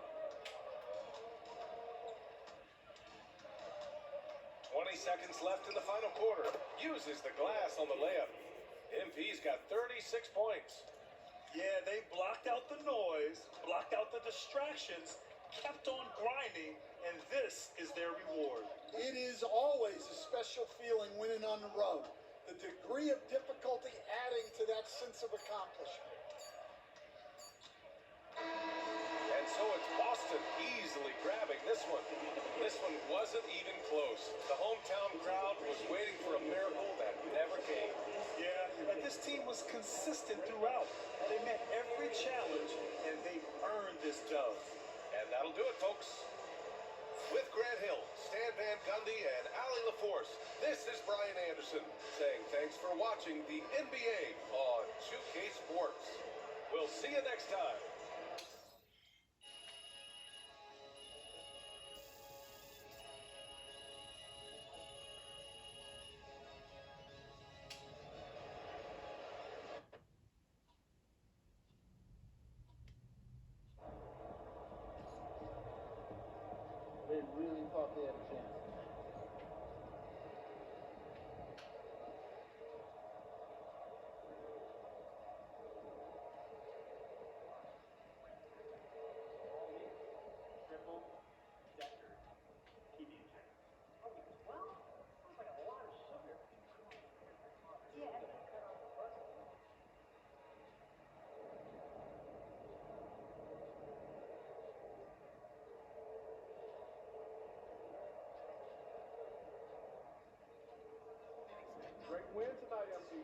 20 seconds left in the final quarter. Uses the glass on the layup. MP's got 36 points. Yeah, they blocked out the noise, blocked out the distractions, kept on grinding, and this is their reward. It is always a special feeling winning on the road. The degree of difficulty adding to that sense of accomplishment. And so it's Boston easily grabbing this one. This one wasn't even close. The hometown crowd was waiting for a miracle that never came. Yeah, and this team was consistent throughout. They met every challenge, and they earned this dub. And that'll do it, folks. With Grant Hill, Stan Van Gundy, and Ali LaForce, this is Brian Anderson saying thanks for watching the NBA on 2K Sports. We'll see you next time. They really thought they had a chance. Great win tonight, MP.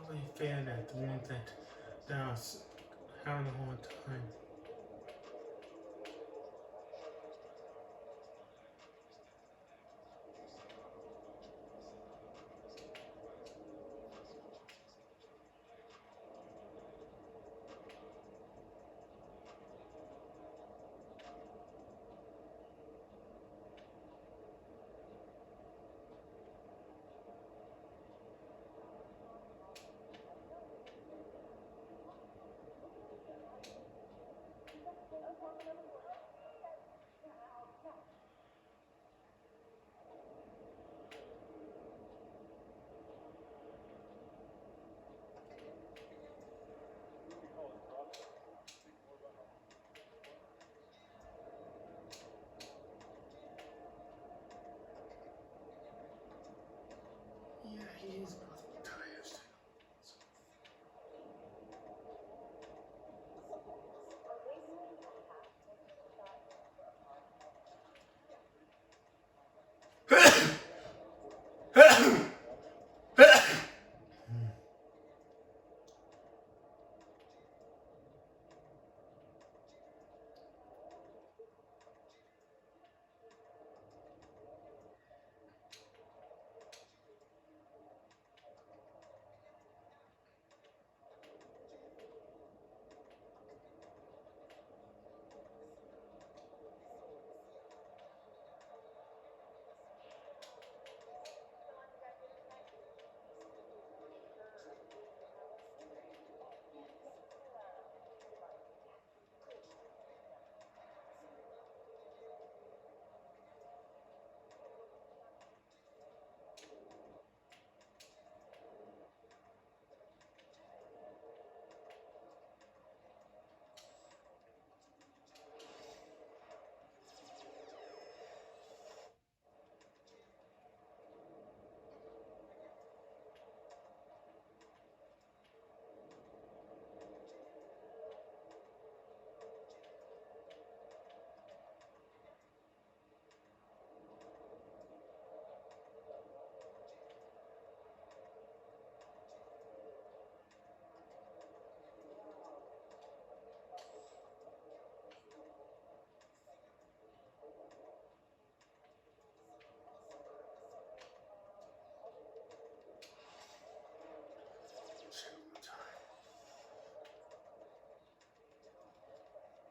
really fan at the ones that I was having a hard time. Yeah, he is about to be tired.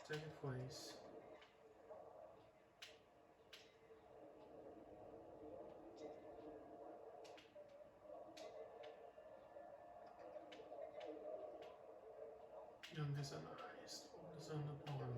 Second place. Youngest and the highest. Oldest on the bottom.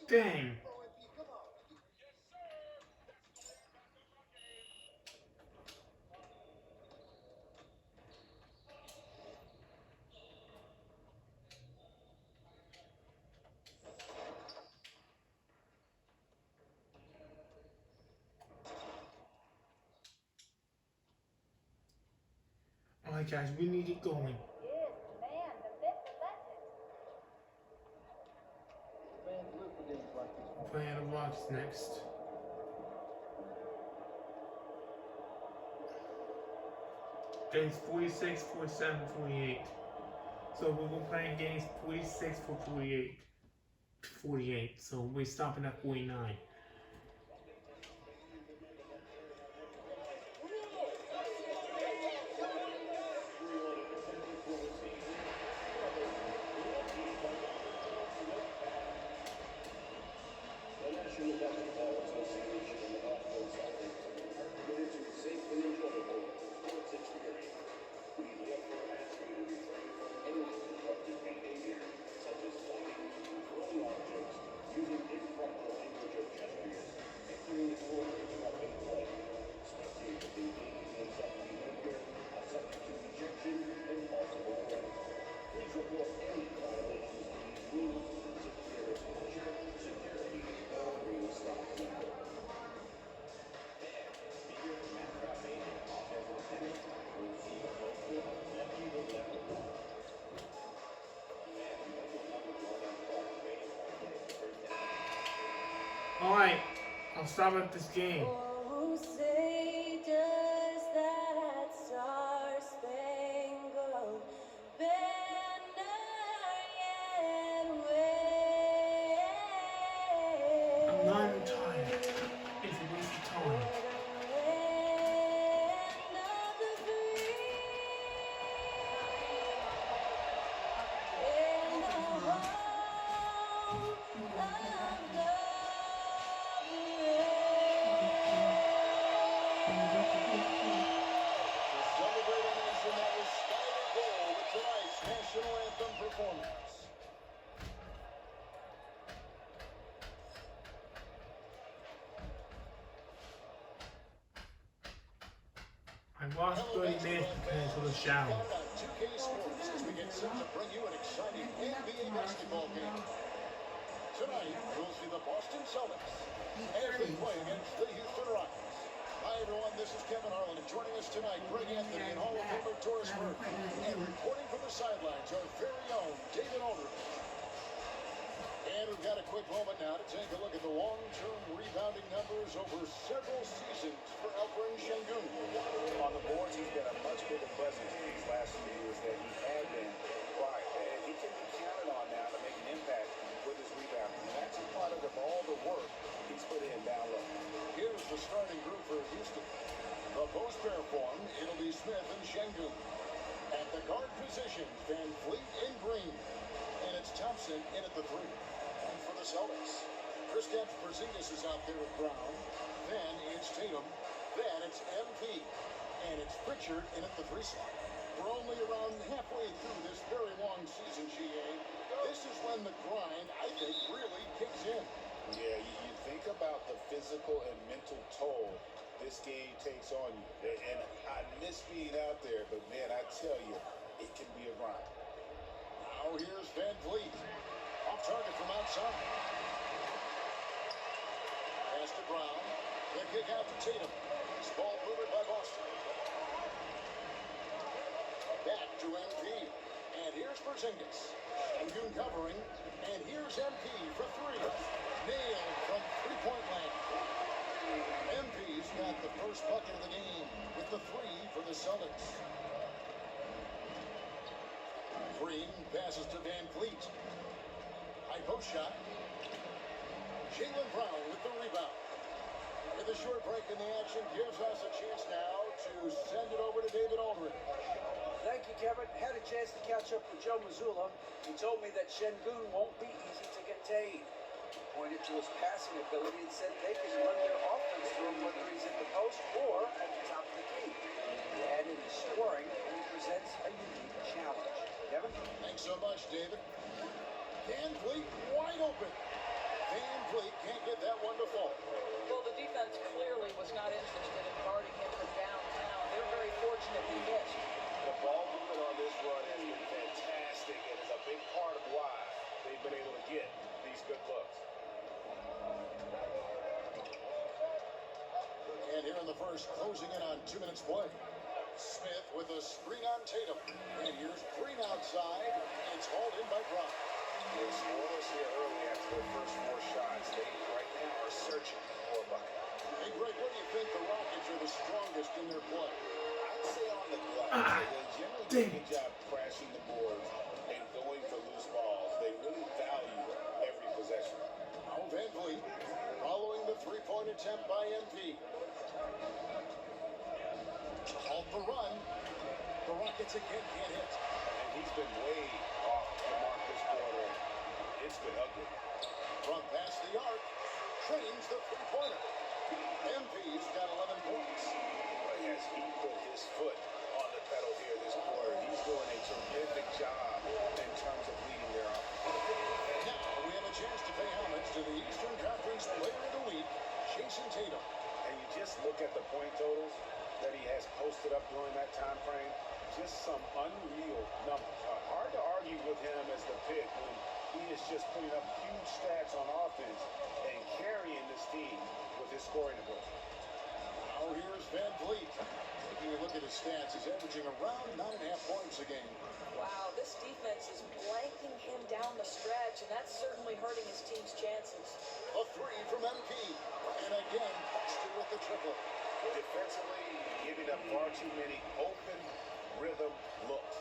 Dang. Alright guys, we need to get going. Playing the Rocks next. Games 46, 47, 48. So we're going to play games 46 for 48. So we're stopping at 49. Alright, I'll stop at this game. Oh, say does that star-spangled banner yet wave? I'm not even tired. It's a waste of time. I lost 30 minutes because of the shower. 2K Sports as we get set to bring you an exciting NBA basketball game. Tonight, we'll see the Boston Celtics as they play against the Houston Rockets. Hi, everyone. This is Kevin Harlan. And joining us tonight, Greg Anthony and Hall of Famer Doris Burke. And reporting from the sidelines, our very own David Aldridge. And we've got a quick moment now to take a look at the long-term rebounding numbers over several seasons for Alperen Şengün. On the boards, he's got a much bigger presence these last few years than he had been prior. And he can be counted on now to make an impact with his rebounding. And that's a part of all the work he's put in down low. Here's the starting group for Houston. The post pair form, it'll be Smith and Şengün. At the guard position, Van Fleet and Green. And it's Thompson in at the three. And for the Celtics, Kristaps Porzingis is out there with Brown. Then it's Tatum. Then it's MP. And it's Pritchard in at the three slot. We're only around halfway through this very long season, GA. This is when the grind, I think, really kicks in. Yeah, you think about the physical and mental toll this game takes on you. And I miss being out there, but man, I tell you, it can be a grind. Now here's Van Vliet. Off target from outside. Pass to Brown. The kick out to Tatum. This ball delivered by Boston. Back to MP. And here's Porzingis. Şengün covering. And here's MP for three. Nailed from three-point land. MP's got the first bucket of the game with the three for the Celtics. Green passes to Van Fleet. High post shot. Jaylen Brown with the rebound. With a short break in the action gives us a chance now to send it over to David Aldridge. Thank you, Kevin. Had a chance to catch up with Joe Mazzulla. He told me that Şengün won't be easy to contain. He pointed to his passing ability and said they can run their offense through him whether he's at the post or at the top of the key. He added his scoring and he presents a unique challenge. Kevin? Thanks so much, David. Van Fleet wide open. Van Vliet can't get that one to fall. Well, the defense clearly was not interested in guarding him from downtown. They're very fortunate he missed. The ball movement on this run has been fantastic and is a big part of why they've been able to get these good looks. And here in the first, closing in on 2 minutes play. Smith with a screen on Tatum. And here's Green outside. It's hauled in by Brown. They scoreless here early after their first 4 shots. They right now are searching for a bucket. Hey, Greg, what do you think the Rockets are the strongest in their play? I'd say on the glass, they generally do a good job crashing the boards and going for loose balls. They really value every possession. Now Van Vliet following the three-point attempt by MP. Halt the run. The Rockets again can't hit. And he's been way off the mark this quarter. It's been ugly. From past the arc, trains the three-pointer. MP's got 11 points. Boy, has he put his foot on the pedal here this quarter. He's doing a terrific job in terms of leading their offense. Now we have a chance to pay homage to the Eastern Conference Player of the Week, Jason Tatum. And you just look at the point totals that he has posted up during that time frame. Just some unreal numbers. Hard to argue with him as the pick when he is just putting up huge stats on offense and carrying this team with his scoring ability. Now here's Van Vliet. Taking a look at his stats, he's averaging around 9.5 points a game. Wow, this defense is blanking him down the stretch, and that's certainly hurting his team's chances. A three from MP. And again, Baxter with the triple. Defensively, giving up far too many open rhythm looks.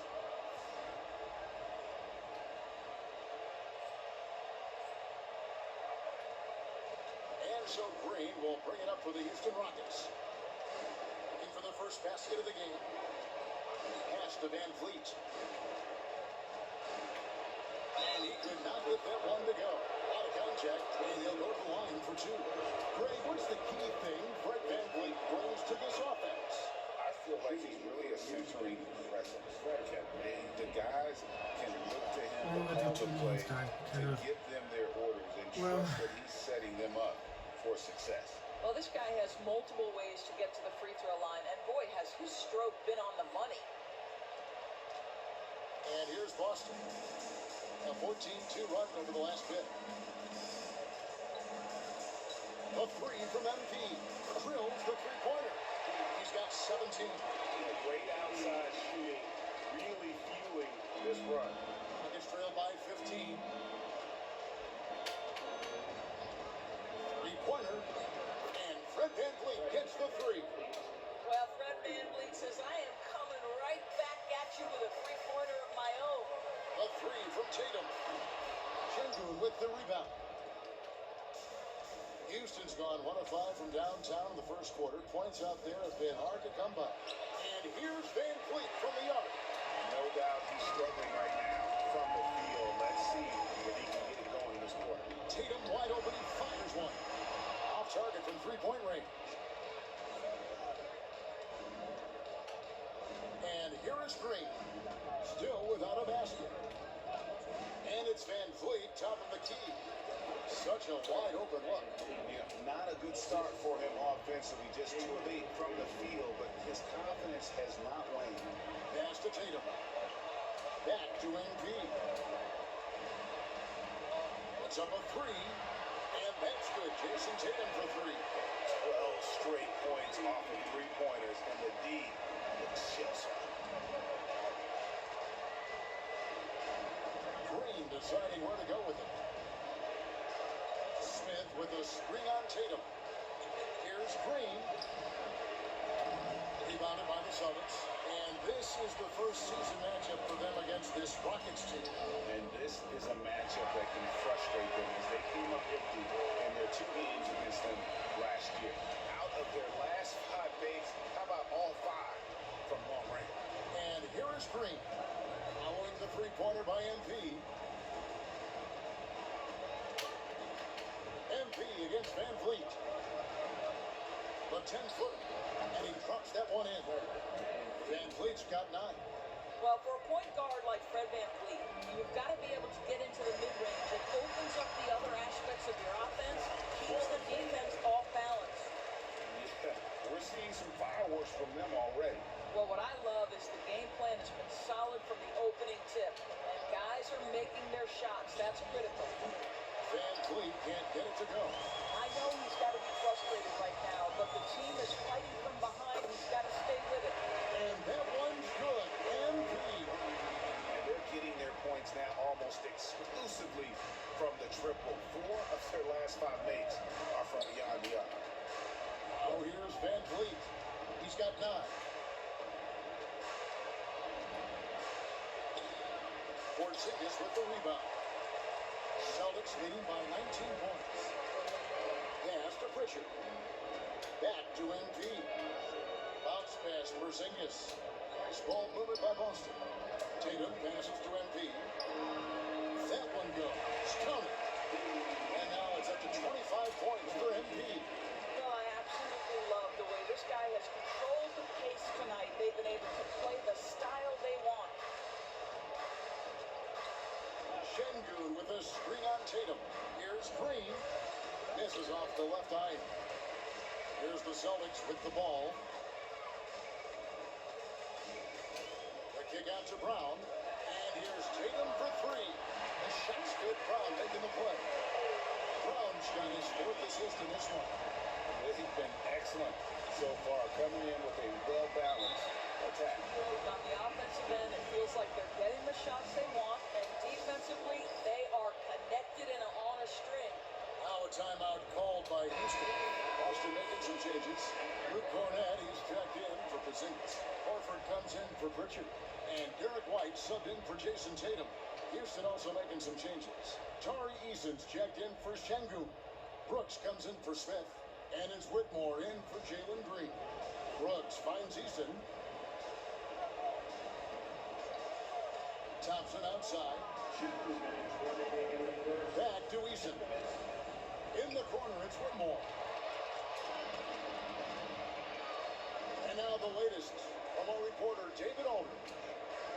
And so Green will bring it up for the Houston Rockets. Looking for their first basket of the game. Pass to Van Vliet. And he could not get that one to go. Out of contact, and he'll go to the line for 2. Greg, what's the key thing Fred Van Vliet brings to this offense? I feel like he's really a centering presence. The guys can look to him to call the play, to give them their orders, and trust that he's setting them up for success. Well, this guy has multiple ways to get to the free throw line, and boy, has his stroke been on the money. And here's Boston. A 14-2 run over the last bit. A three from MP. Drills the three-pointer. He's got 17. Great outside shooting, really fueling this run. Nuggets trail by 15. Three-pointer. And Fred Van Vliet gets the three. Well, Fred Van Vliet says, I am coming right back at you with a three-pointer of my own. A three from Tatum. Shengun with the rebound. Houston's gone 1 of 5 from downtown in the first quarter. Points out there have been hard to come by. And here's Van Vliet from the arc. No doubt he's struggling right now from the field. Let's see if he can get it going this quarter. Tatum wide open. He fires one. Off target from three-point range. And here is Green. Still without a basket. And it's Van Vliet, top of the key. Such a wide open look. Yeah, not a good start for him offensively, just too late from the field, but his confidence has not waned. Pass to Tatum. Back to MP. Puts up a three, and that's good. Jason Tatum for three. 12 straight points off of three-pointers, and the D looks just Green deciding where to go with it. Smith with a screen on Tatum. Here's Green. Rebounded by the Celtics. And this is the first season matchup for them against this Rockets team. And this is a matchup that can frustrate them as they came up empty in their 2 games against them last year. Out of their last 5 days, how about all 5 from long range? And here is Green. Following the three-pointer by MP. MP against Van Vliet. The 10-footer. And he drops that one in. Van Vliet's got 9. Well, for a point guard like Fred VanVleet, you've got to be able to get into the mid-range. It opens up the other aspects of your offense, keeps the defense off balance. Yeah, we're seeing some fireworks from them already. Well, what I love is the game plan has been solid from the opening tip, and guys are making their shots. That's critical. VanVleet can't get it to go. I know he's got to be frustrated right now, but the team is fighting from behind. He's got to stay with it. And that one's good. MP. And they're getting their points now almost exclusively from the triple. 4 of their last 5 makes are from beyond the arc. Oh, here's VanVleet. He's got 9. Porzingis with the rebound. Celtics leading by 19 points. Pass to Pritchard. Back to MP. Bounce pass, Porzingis. Nice ball movement by Boston. Tatum passes to MP. That one goes. Count it. And now it's up to 25 points for MP. No, I absolutely love the way this guy has controlled the pace tonight. They've been able to play the style they want. Şengün with a screen on Tatum. Here's Green. Misses off the left eye. Here's the Celtics with the ball. The kick out to Brown. And here's Tatum for 3. The shot's good. Brown making the play. Brown's got his 4th assist in this one. They've been excellent so far, coming in with a well-balanced attack. On the offensive end, it feels like they're getting the shots they want, and defensively, they are connected and on a string. Now a timeout called by Houston. Boston making some changes. Luke Cornett, he's checked in for Porzingis. Horford comes in for Pritchard. And Derek White subbed in for Jason Tatum. Houston also making some changes. Tari Eason's checked in for Şengün. Brooks comes in for Smith. And it's Whitmore in for Jalen Green. Brooks finds Eason. Thompson outside. Back to Eason. In the corner, it's Whitmore. And now the latest from our reporter, David Aldridge.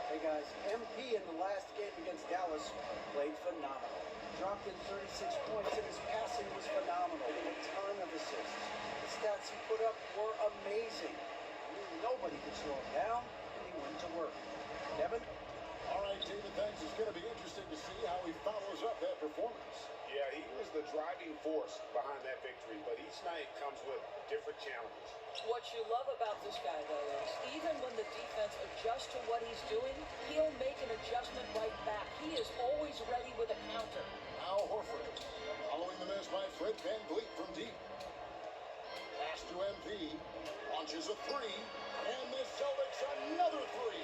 Hey guys, MP in the last game against Dallas played phenomenal. Dropped in 36 points and his passing was phenomenal. A ton of assists. The stats he put up were amazing. Nobody could slow him down, and he went to work. Devin? All right, David, thanks. It's going to be interesting to see how he follows up that performance. Yeah, he was the driving force behind that victory, but each night comes with different challenges. What you love about this guy, though, is even when the defense adjusts to what he's doing, he'll make an adjustment right back. He is always ready with a counter. Now Horford, following the miss by Fred VanVleet from deep. Pass to MP, launches a 3, and the Celtics another 3.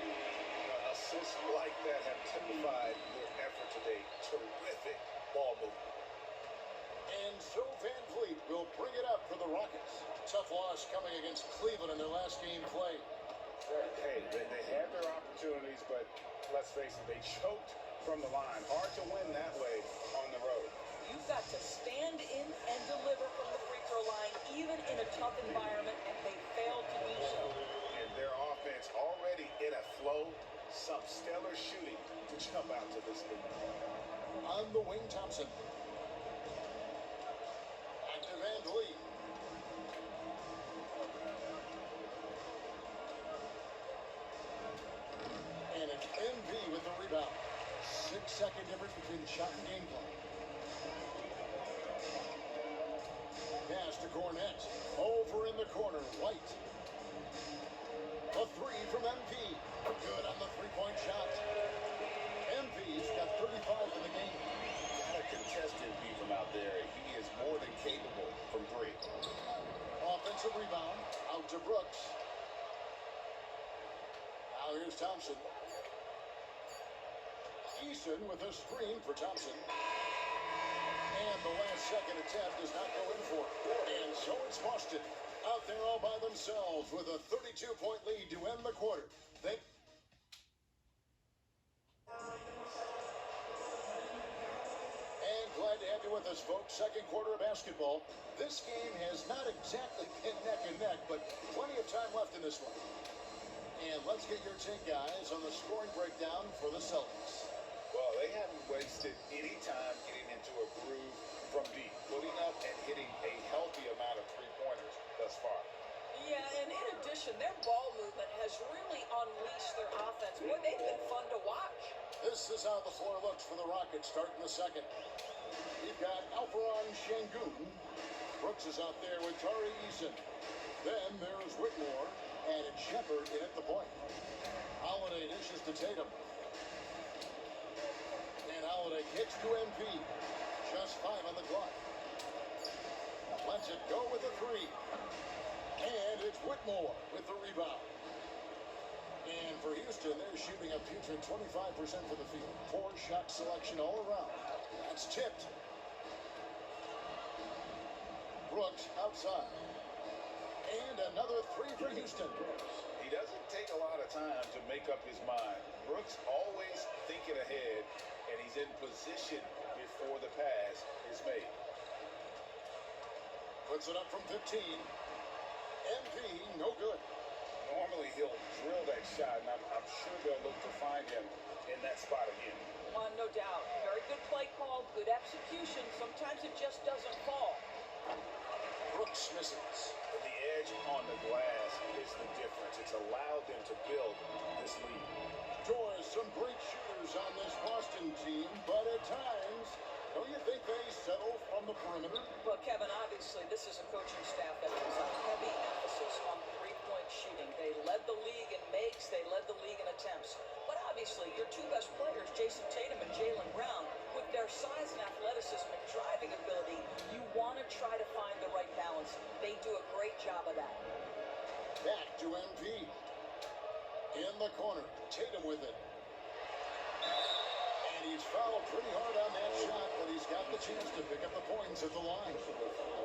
Assists like that have typified their effort today. Terrific ball movement. And so VanVleet will bring it up for the Rockets. Tough loss coming against Cleveland in their last game played. Hey, they had their opportunities, but let's face it, they choked from the line. Hard to win that way on the road. You've got to stand in and deliver from the free throw line, even in a tough environment, and they failed to do so. And their offense already in a flow. Some stellar shooting to jump out to this lead. On the wing, Thompson. Back to VanVleet. And it's MV with the rebound. 6-second difference between shot and gameplay. Pass to Cornett. Over in the corner, White. A 3 from MP. Good on the three-point shot. MP's got 35 in the game. Not a contested beat from out there. He is more than capable from 3. Offensive rebound. Out to Brooks. Now here's Thompson. Eason with a screen for Thompson. And the last second attempt does not go in for it. And so it's Boston out there all by themselves with a 32-point lead to end the quarter. And glad to have you with us, folks. Second quarter of basketball. This game has not exactly been neck and neck, but plenty of time left in this one. And let's get your take, guys, on the scoring breakdown for the Celtics. Well, they haven't wasted any time getting into a groove from deep, putting up and hitting a healthy amount of three-pointers thus far. Yeah, and in addition, their ball movement has really unleashed their offense. Boy, they've been fun to watch. This is how the floor looks for the Rockets starting the second. We've got Alperon Şengün. Brooks is out there with Tari Eason. Then there's Whitmore and Shepard in at the point. Holiday dishes to Tatum. And Holiday kicks to MP. Just 5 on the clock. Lets it go with a 3. And it's Whitmore with the rebound. And for Houston, they're shooting a putrid 25% for the field. Poor shot selection all around. That's tipped. Brooks outside. And another 3 for Houston. He doesn't take a lot of time to make up his mind. Brooks always thinking ahead, and he's in position before the pass is made. Puts it up from 15. MP, no good. Normally he'll drill that shot, and I'm sure they'll look to find him in that spot again. No doubt. Very good play call, good execution. Sometimes it just doesn't fall. Brooks misses. The edge on the glass is the difference. It's allowed them to build this lead. Doors, some great shooters on this Boston team, but at times, don't you think they settle from the perimeter? Well, Kevin, obviously, this is a coaching staff that puts a heavy emphasis on three-point shooting. They led the league in makes. They led the league in attempts. But obviously, your two best players, Jason Tatum and Jaylen Brown, with their size and athleticism and driving ability, you want to try to find the right balance. They do a great job of that. Back to MP. In the corner, Tatum with it. And he's fouled pretty hard on that shot, but he's got the chance to pick up the points at the line.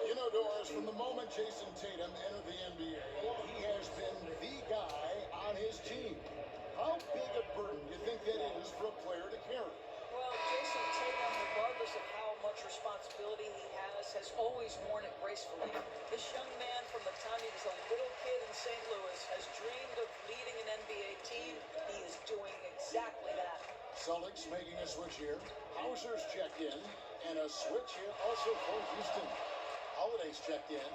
You know, Doris, from the moment Jason Tatum entered the NBA, he has been the guy on his team. How big a burden do you think that is for a player to carry? Well, Jason Tatum, regardless of how much responsibility he has always worn it gracefully. This young man, from the time he was a little kid in St. Louis, has dreamed of leading an NBA team. He is doing exactly that. Celtics making a switch here. Hauser's checked in. And a switch here also for Houston. Holiday's checked in.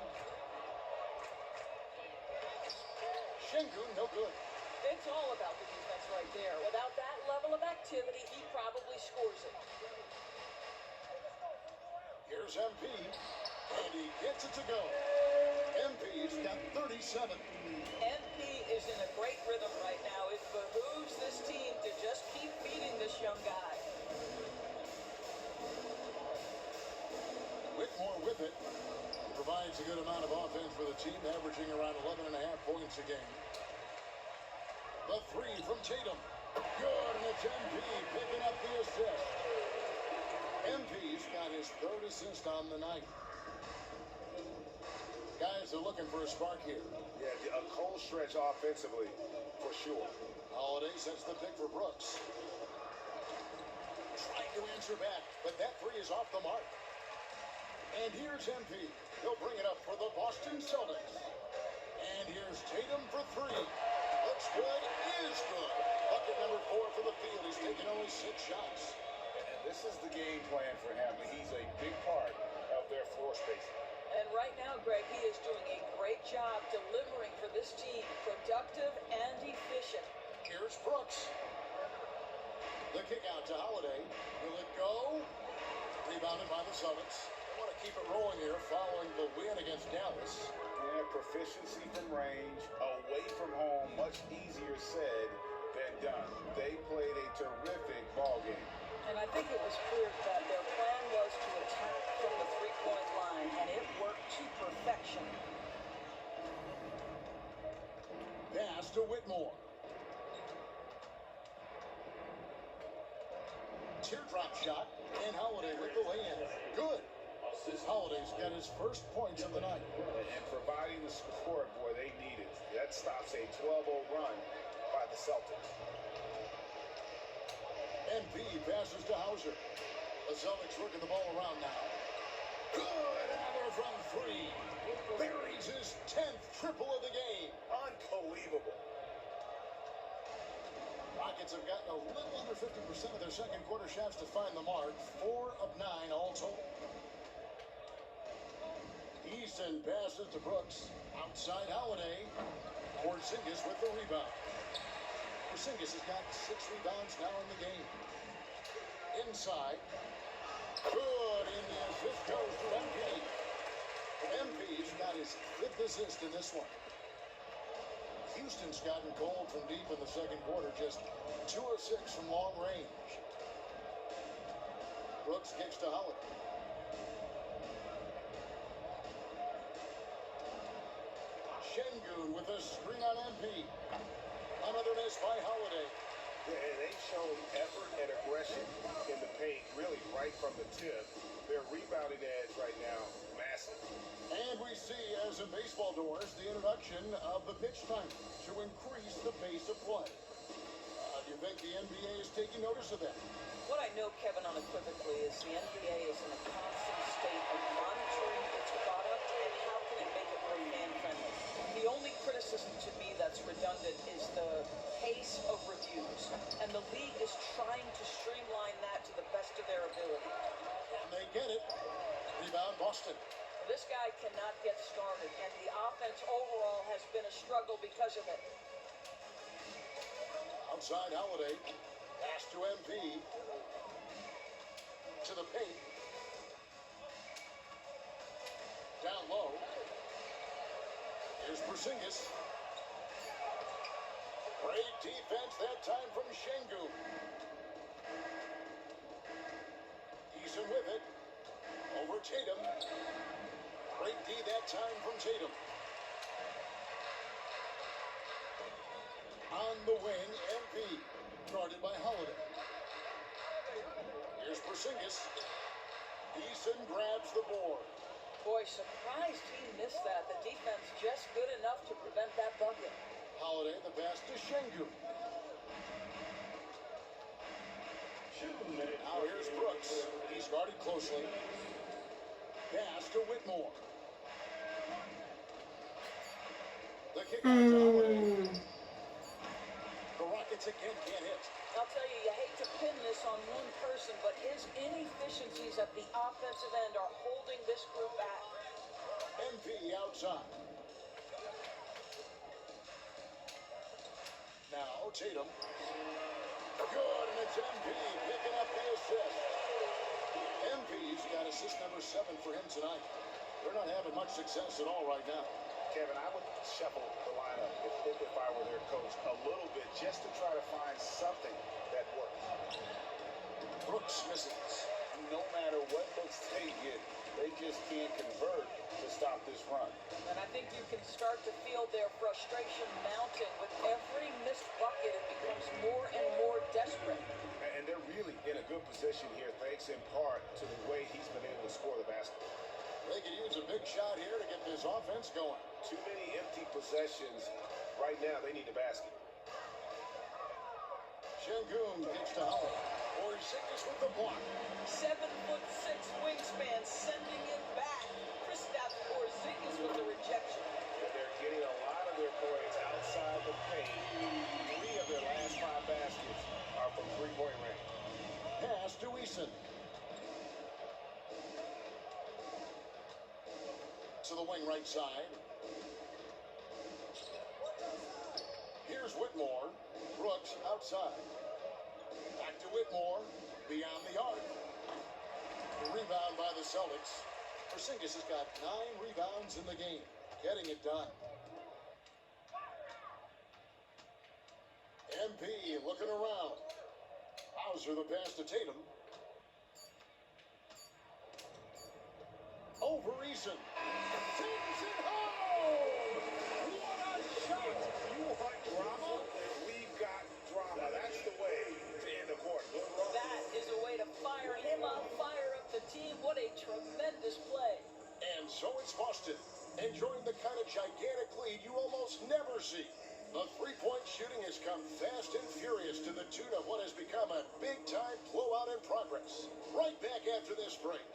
Şengün, no good. It's all about the defense right there. Without that level of activity, he probably scores it. Here's MP, and he gets it to go. MP's got 37. MP is in a great rhythm right now. It behooves this team to just keep feeding this young guy. Whitmore with it. Provides a good amount of offense for the team, averaging around 11.5 points a game. The 3 from Tatum. Good, and it's MP picking up the assist. MP's got his 3rd assist on the night. Guys are looking for a spark here. Yeah, a cold stretch offensively, for sure. Holiday sets the pick for Brooks. Trying to answer back, but that 3 is off the mark. And here's MP. He'll bring it up for the Boston Celtics. And here's Tatum for 3. Looks good, is good. Bucket number 4 for the field. He's taken only 6 shots. And this is the game plan for him. He's a big part of their floor spacing. And right now, Greg, he is doing a great job delivering for this team. Productive and efficient. Here's Brooks. The kick out to Holiday. Will it go? Rebounded by the Celtics. They want to keep it rolling here following the win against Dallas. Yeah, proficiency from range, away from home, much easier said than done. They played a terrific ball game. And I think it was clear that their plan was to attack from the three-point line, and it worked to perfection. Pass to Whitmore. Teardrop shot, and Holiday with the lay-in. Good. Holiday's got his first points of the night. And providing the support, boy, they need it. That stops a 12-0 run by the Celtics. MP passes to Hauser. The Celtics working the ball around now. Good, another from 3. Buries his 10th triple of the game. Unbelievable. Rockets have gotten a little under 50% of their second quarter shots to find the mark. 4 of 9 all told. Easton passes to Brooks. Outside Holiday. Porzingis with the rebound. Porzingis has got 6 rebounds now in the game. Inside. Good, and the assist goes to MP. MP's got his 5th assist in this one. Houston's gotten cold from deep in the second quarter, just 2 of 6 from long range. Brooks kicks to Holiday. Şengün with a screen on MP. Another miss by Holiday. And they've shown effort and aggression in the paint, really right from the tip. Their rebounding edge right now, massive. And we see, as in baseball doors, the introduction of the pitch timer to increase the pace of play. Do you think the NBA is taking notice of that? What I know, Kevin, unequivocally, is the NBA is in a constant state of monitoring its product and how can it make it more fan-friendly. The only criticism to me that's redundant is the pace of reviews, and the league is trying to streamline that to the best of their ability. And they get it. Rebound Boston. This guy cannot get started, and the offense overall has been a struggle because of it. Outside Holiday. Pass to MP. To the paint. Down low. Here's Porzingis. Great defense that time from Şengün. Eason with it. Over Tatum. Great D that time from Tatum. On the wing, MP. Guarded by Holiday. Here's Porzingis. Eason grabs the board. Boy, surprised he missed that. The defense just good enough to prevent that bucket. Holiday, the pass to Şengün. Now here's Brooks. He's guarded closely. Pass to Whitmore. The kick out to Holiday. The Rockets again can't hit. I'll tell you, you hate to pin this on one person, but his inefficiencies at the offensive end are holding this group back. MP outside. Now Tatum. Good, and it's MP picking up the assist. MP's got assist number 7 for him tonight. They're not having much success at all right now. Kevin, I would shuffle the lineup if I were their coach a little bit just to try to find something that works. Brooks misses. No matter what looks they get, they just can't convert to stop this run. And I think you can start to feel their frustration mounting. With every missed bucket, it becomes more and more desperate. And they're really in a good position here, thanks in part to the way he's been able to score the basketball. They could use a big shot here to get this offense going. Too many empty possessions. Right now, they need a basket. Şengün gets to Howard. Porzingis with the block. 7'6" wingspan, sending it back. Kristaps Porzingis with the rejection. They're getting a lot of their points outside the paint. 3 of their last 5 baskets are from three-point range. Pass to Eason. To the wing right side. Here's Whitmore. Brooks outside. Back to Whitmore. Beyond the arc. The rebound by the Celtics. Porzingis has got 9 rebounds in the game. Getting it done. MP looking around. Hauser the pass to Tatum. Over Eason. Takes it home! What a shot! You want drama? We've got drama. That's the way to end the court. That is a way to fire him up, fire up the team. What a tremendous play. And so it's Boston, enjoying the kind of gigantic lead you almost never see. The three-point shooting has come fast and furious to the tune of what has become a big-time blowout in progress. Right back after this break.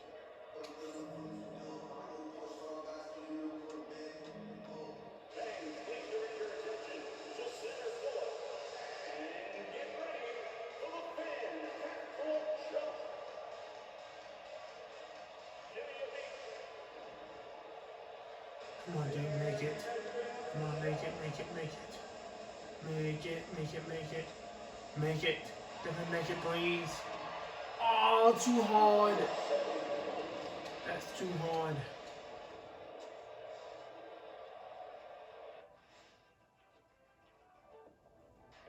Come on, dude, make it. Come on, make it, make it, make it. Make it, make it, make it. Make it. Devin, make it, please. Oh, too hard. That's too hard.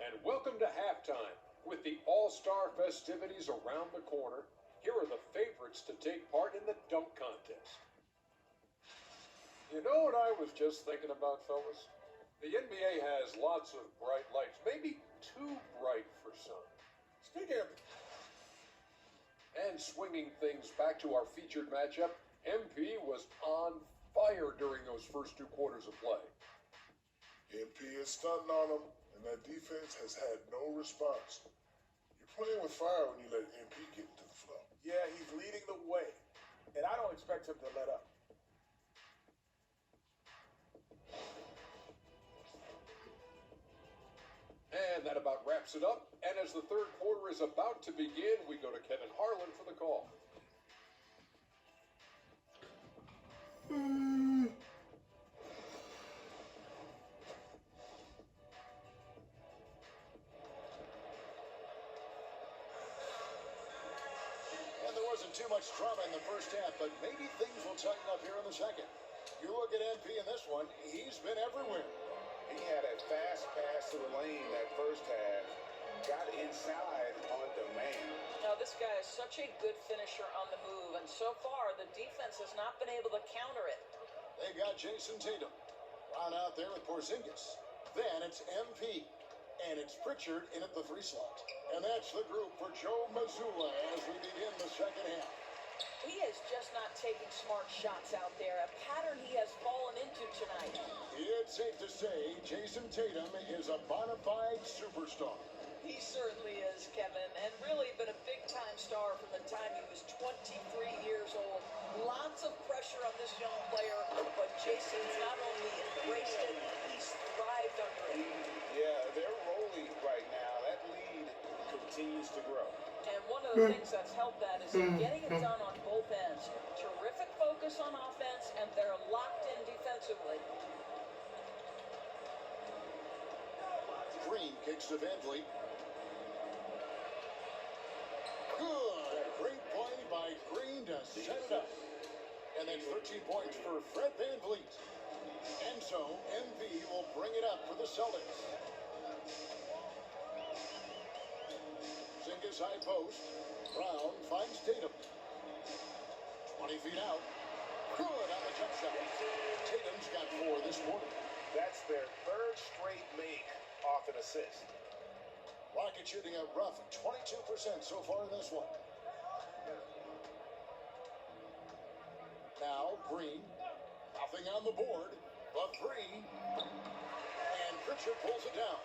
And welcome to halftime. With the All-Star festivities around the corner, here are the favorites to take part in the dunk contest. You know what I was just thinking about, fellas? The NBA has lots of bright lights, maybe too bright for some. Speaking of, and swinging things back to our featured matchup, MP was on fire during those first 2 quarters of play. MP is stunting on him, and that defense has had no response. You're playing with fire when you let MP get into the flow. Yeah, he's leading the way, and I don't expect him to let up. And that about wraps it up. And as the third quarter is about to begin, we go to Kevin Harlan for the call. And there wasn't too much drama in the first half, but maybe things will tighten up here in the second. You look at MP in this one, he's been everywhere. He had a fast pass to the lane that first half. Got inside on demand. Now, this guy is such a good finisher on the move, and so far, the defense has not been able to counter it. They got Jason Tatum. Brown out there with Porzingis. Then it's MP. And it's Pritchard in at the 3 slot. And that's the group for Joe Mazzulla as we begin the second half. He is just not taking smart shots out there, a pattern he has fallen into tonight. It's safe to say Jason Tatum is a bona fide superstar. He certainly is, Kevin, and really been a big-time star from the time he was 23 years old. Lots of pressure on this young player, but Jason's not only embraced it, he's thrived under it. Yeah, they're rolling right now. That lead continues to grow. And one of the things that's helped that is getting it done on both ends. Terrific focus on offense, and they're locked in defensively. Green kicks to Van Vliet. Good. Great play by Green to set it up. And that's 13 points for Fred Van Vliet. And so, MP will bring it up for the Celtics. Porzingis high post. Brown finds Tatum. 20 feet out. Good on the jump shot. Tatum's got 4 this quarter. That's their 3rd straight make off an assist. Rocket shooting a rough 22% so far in this one. Now Green, nothing on the board, but 3. And Pritchard pulls it down.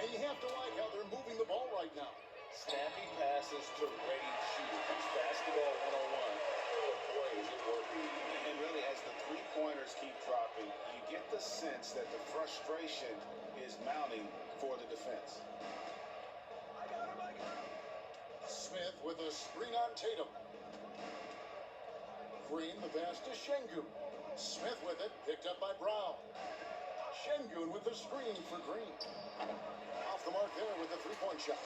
And you have to like how they're moving the ball right now. Snappy passes to range shooters. Basketball 101. But boy, is it working. And really, as the 3-pointers keep dropping, you get the sense that the frustration is mounting for the defense. Smith with a screen on Tatum. Green the pass to Şengün. Smith with it, picked up by Brown. Şengün with the screen for Green. Off the mark there with a 3-point shot.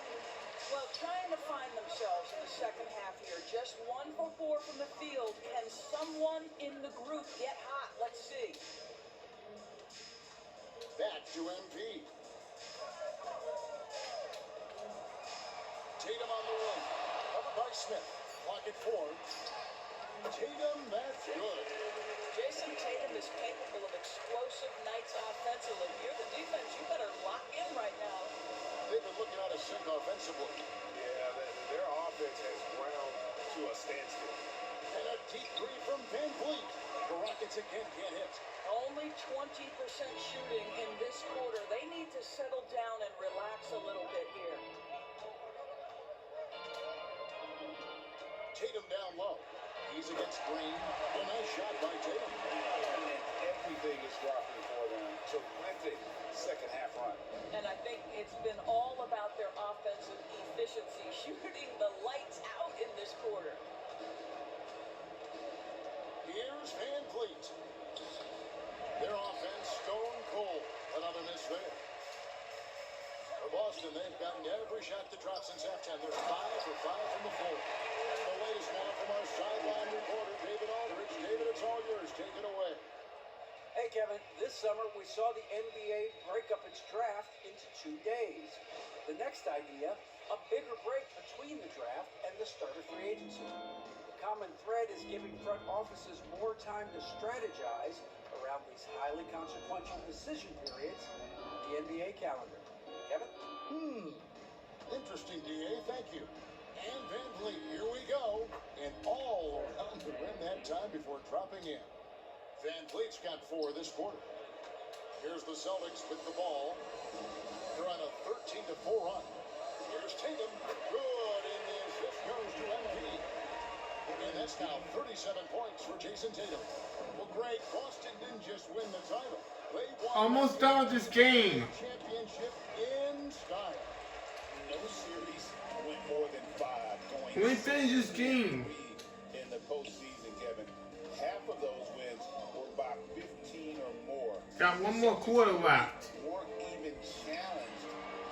Well, trying to find themselves in the second half here. Just 1 for 4 from the field. Can someone in the group get hot? Let's see. Back to MP. Tatum on the run. Covered by Smith. Clock at 4. Tatum, that's good. Jason Tatum is capable of explosive nights offensively. You're the defense. You better lock in right now. They've been looking out of sync offensively. Yeah, their offense has ground to a standstill. And a deep 3 from Van Vliet. The Rockets again can't hit. Only 20% shooting in this quarter. They need to settle down and relax a little bit here. Tatum down low. He's against Green. A nice shot by Tatum. And everything is dropping for them. Terrific second half run. And I think it's been all about their offensive efficiency, shooting the lights out in this quarter. Here's Here's Van Vliet. Their offense stone cold. Another miss there. For Boston, they've gotten every shot to drop since halftime. They're 5 for 5 from the floor. And the latest one from our sideline reporter, David Aldridge. David, it's all yours. Take it away. Hey, Kevin, this summer we saw the NBA break up its draft into 2 days. The next idea, a bigger break between the draft and the start of free agency. The common thread is giving front offices more time to strategize around these highly consequential decision periods on the NBA calendar. Kevin? Interesting, DA. Thank you. And Van Vliet, here we go. And all around the rim that time before dropping in. Van Vliet's got 4 this quarter. Here's the Celtics with the ball. They're on a 13-4 run. Here's Tatum. Good, and the assist goes to MP. And that's now 37 points for Jason Tatum. Well, Greg, Boston didn't just win the title. They won Almost done with this game. Championship in style. No series went more than 5 going. Let me finish this game. In the postseason, Kevin, half of those wins were by 15 or more. Got one more quarter left. Weren't even challenged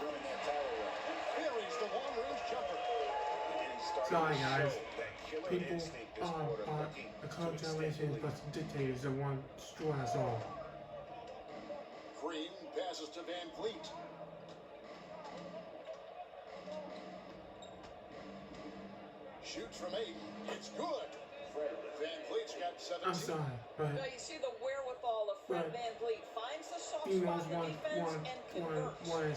during that title run. Buries the long-range jumper. Sorry, guys. People are the current generation, but the dictators that want to destroy us all. Green passes to Van Vliet. Shoots from 8. It's good. Van Vliet's got 17. I'm sorry, but Now you see the wherewithal of Fred But Van Vliet. Finds the soft females spot in the defense and converts. want to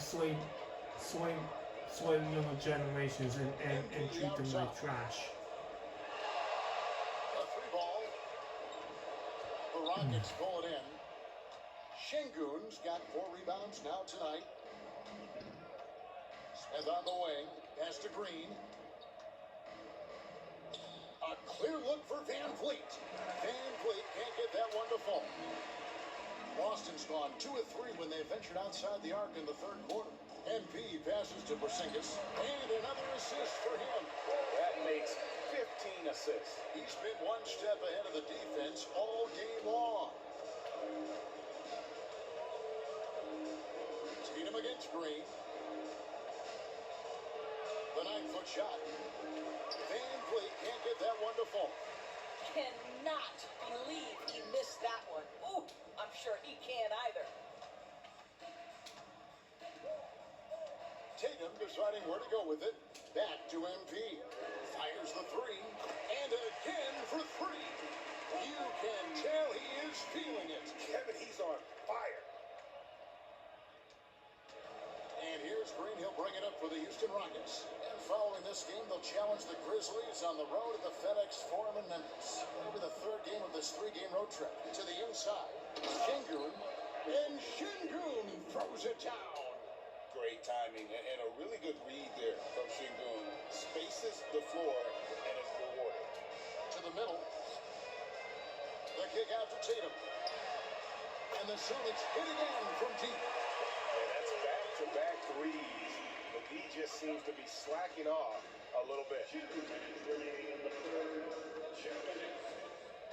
slave younger generations and treat them like trash. A 3-ball. The Rockets pull it in. Şengün's got 4 rebounds now tonight. Smith on the wing. Pass to Green. A clear look for Van Vliet. Van Vliet can't get that one to fall. Boston's gone 2 of 3 when they ventured outside the arc in the third quarter. MP passes to Porzingis, and another assist for him. That makes 15 assists. He's been one step ahead of the defense all game long. Tatum against Green. The 9-foot shot. Van Vliet can't get that one to fall. Cannot believe he missed that one. Ooh, I'm sure he can't either. Tatum deciding where to go with it. Back to MP. Fires the 3. And again for 3. You can tell he is feeling it. Kevin, he's on fire. And here's Green. He'll bring it up for the Houston Rockets. And following this game, they'll challenge the Grizzlies on the road at the FedEx Forum in Memphis. It'll be the 3rd game of this 3-game road trip. To the inside. Şengün. And Şengün throws it down. Great timing and a really good read there from Şengün. Spaces the floor and is rewarded. To the middle. The kick out to Tatum. And the Celtics hit again from deep. And that's back-to-back threes. McGee just seems to be slacking off a little bit.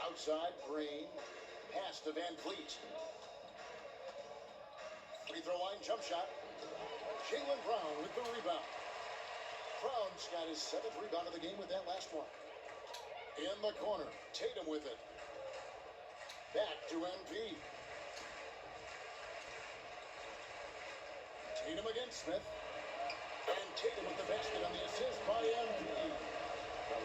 Outside, Green. Pass to Van Vliet. Free throw line jump shot. Jaylen Brown with the rebound. Brown's got his 7th rebound of the game with that last one. In the corner, Tatum with it. Back to MP. Tatum against Smith. And Tatum with the basket on the assist by MP.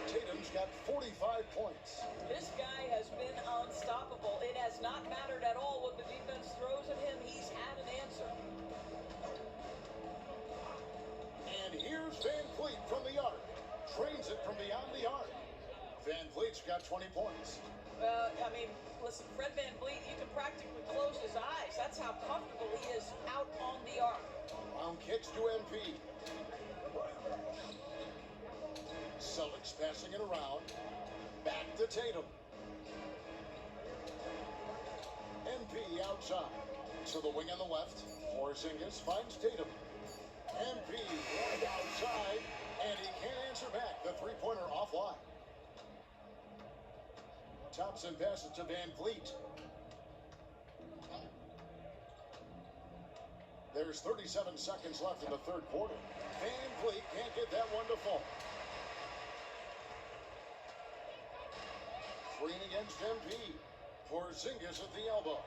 Tatum's got 45 points. This guy has been unstoppable. It has not mattered at all what the defense throws at him. He's had an answer. And here's Van Vliet from the arc. Trains it from beyond the arc. Van Vliet's got 20 points. I mean, listen, Fred Van Vliet, you can practically close his eyes. That's how comfortable he is out on the arc. Brown kicks to MP. Celtics passing it around. Back to Tatum. MP outside. To the wing on the left. Porzingis finds Tatum. MP right outside. And he can't answer back. The 3-pointer offline. Thompson passes to Van Vliet. There's 37 seconds left in the third quarter. Van Vliet can't get that one to fall. Green against MP. Porzingis at the elbow.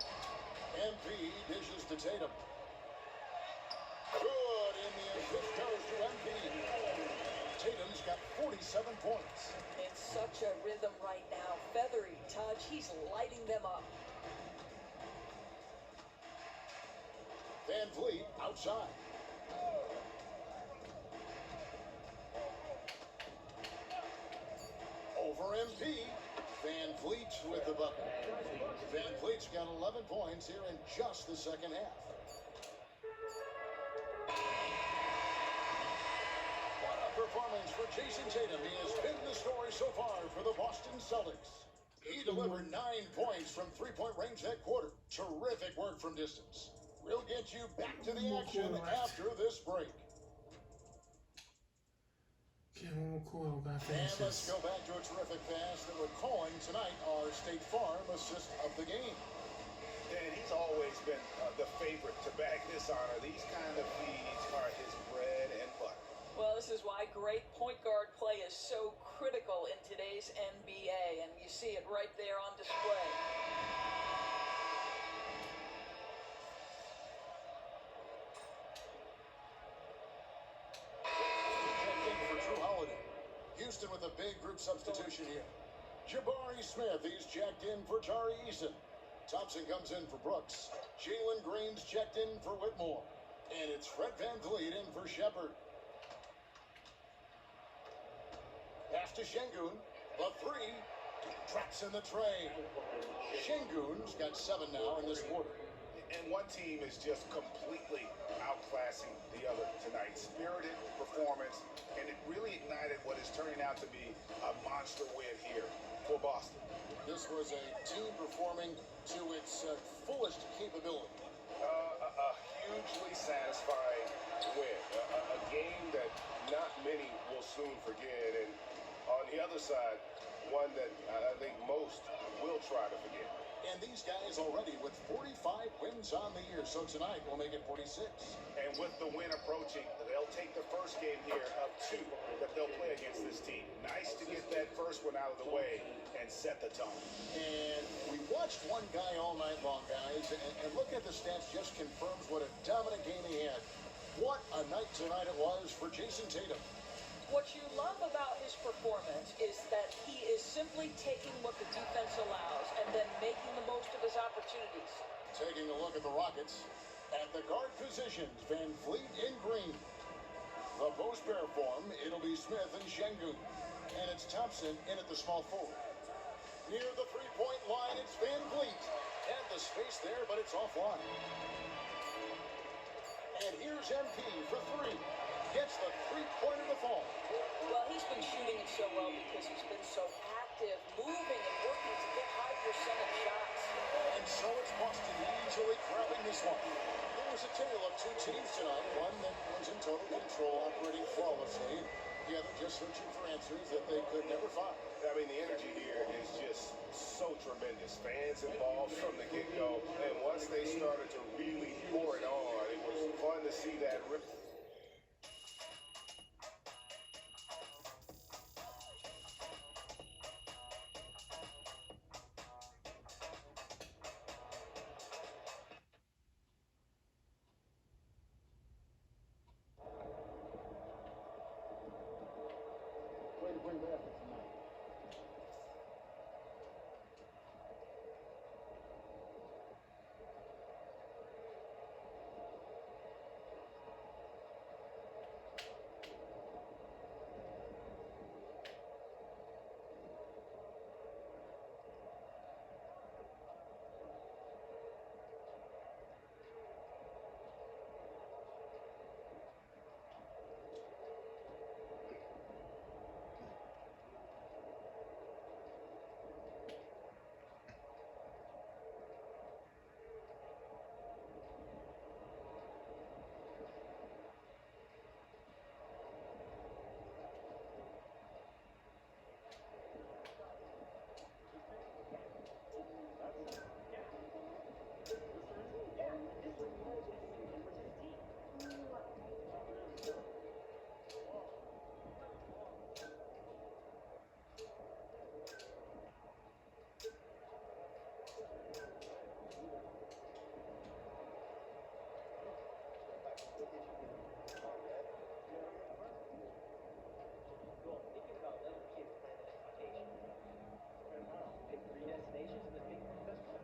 MP dishes to Tatum. Good in the end. Pitch goes to MP. Tatum's got 47 points. In such a rhythm right now. Feathery touch. He's lighting them up. Van Vliet outside. Over MP. Van Vliet with the bucket. Van Vliet's got 11 points here in just the second half. What a performance for Jason Tatum. He has been the story so far for the Boston Celtics. He delivered 9 points from three-point range that quarter. Terrific work from distance. We'll get you back to the action after this break. Okay, one more quarter, we gotta And finish let's this. go back to a terrific pass that we're calling tonight our State Farm assist of the game. And he's always been the favorite to bag this honor. These kind of feeds are his bread and butter. Well, this is why great point guard play is so critical in today's NBA, and you see it right there on display. Houston with a big group substitution here. Jabari Smith, he's checked in for Tari Eason. Thompson comes in for Brooks. Jalen Green's checked in for Whitmore. And it's Fred Van Vliet in for Shepard. Pass to Şengün. The three. Traps in the tray. Şengün's got 7 now in this quarter. And one team is just completely outclassing the other tonight. Spirited performance, and it really ignited what is turning out to be a monster win here for Boston. This was a team performing to its fullest capability. A hugely satisfying win. A game that not many will soon forget. And on the other side, one that I think most will try to forget. And these guys already with 45 wins on the year. So tonight we'll make it 46. And with the win approaching, they'll take the first game here of 2 that they'll play against this team. Nice to get that first one out of the way and set the tone. And we watched one guy all night long, guys, and look at the stats, just confirms what a dominant game he had. What a night tonight it was for Jason Tatum. What you love about his performance is that he is simply taking what the defense allows and then making the most of his opportunities. Taking a look at the Rockets. At the guard positions, Van Vliet in green. The post pair form, it'll be Smith and Şengün. And it's Thompson in at the small forward. Near the three-point line, it's Van Vliet. Had the space there, but it's offline. And here's MP for 3. Gets the three-pointer to fall. Well, he's been shooting it so well because he's been so active, moving and working to get high percentage shots. And so it's Boston easily grabbing this one. It was a tale of 2 teams tonight. One that was in total control, operating flawlessly. The other just searching for answers that they could never find. I mean, the energy here is just so tremendous. Fans involved from the get-go. And once they started to really pour it on, it was fun to see that rip. Way to bring the effort tonight. Well, thinking about letting kids plan an education. Pick 3 destinations and then pick the best one.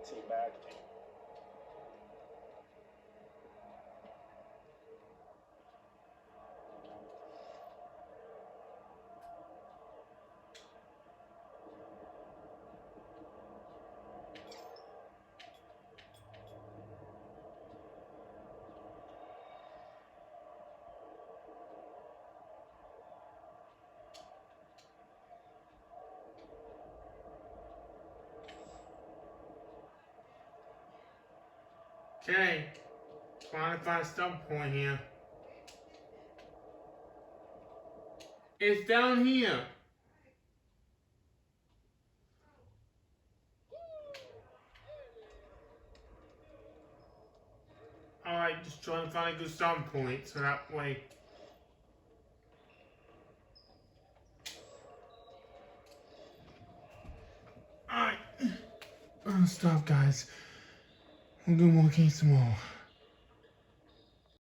Team back. Okay, trying to find some point here. It's down here. Alright, just trying to find a good starting point so that way. Alright. Stop, guys. We'll do more games tomorrow.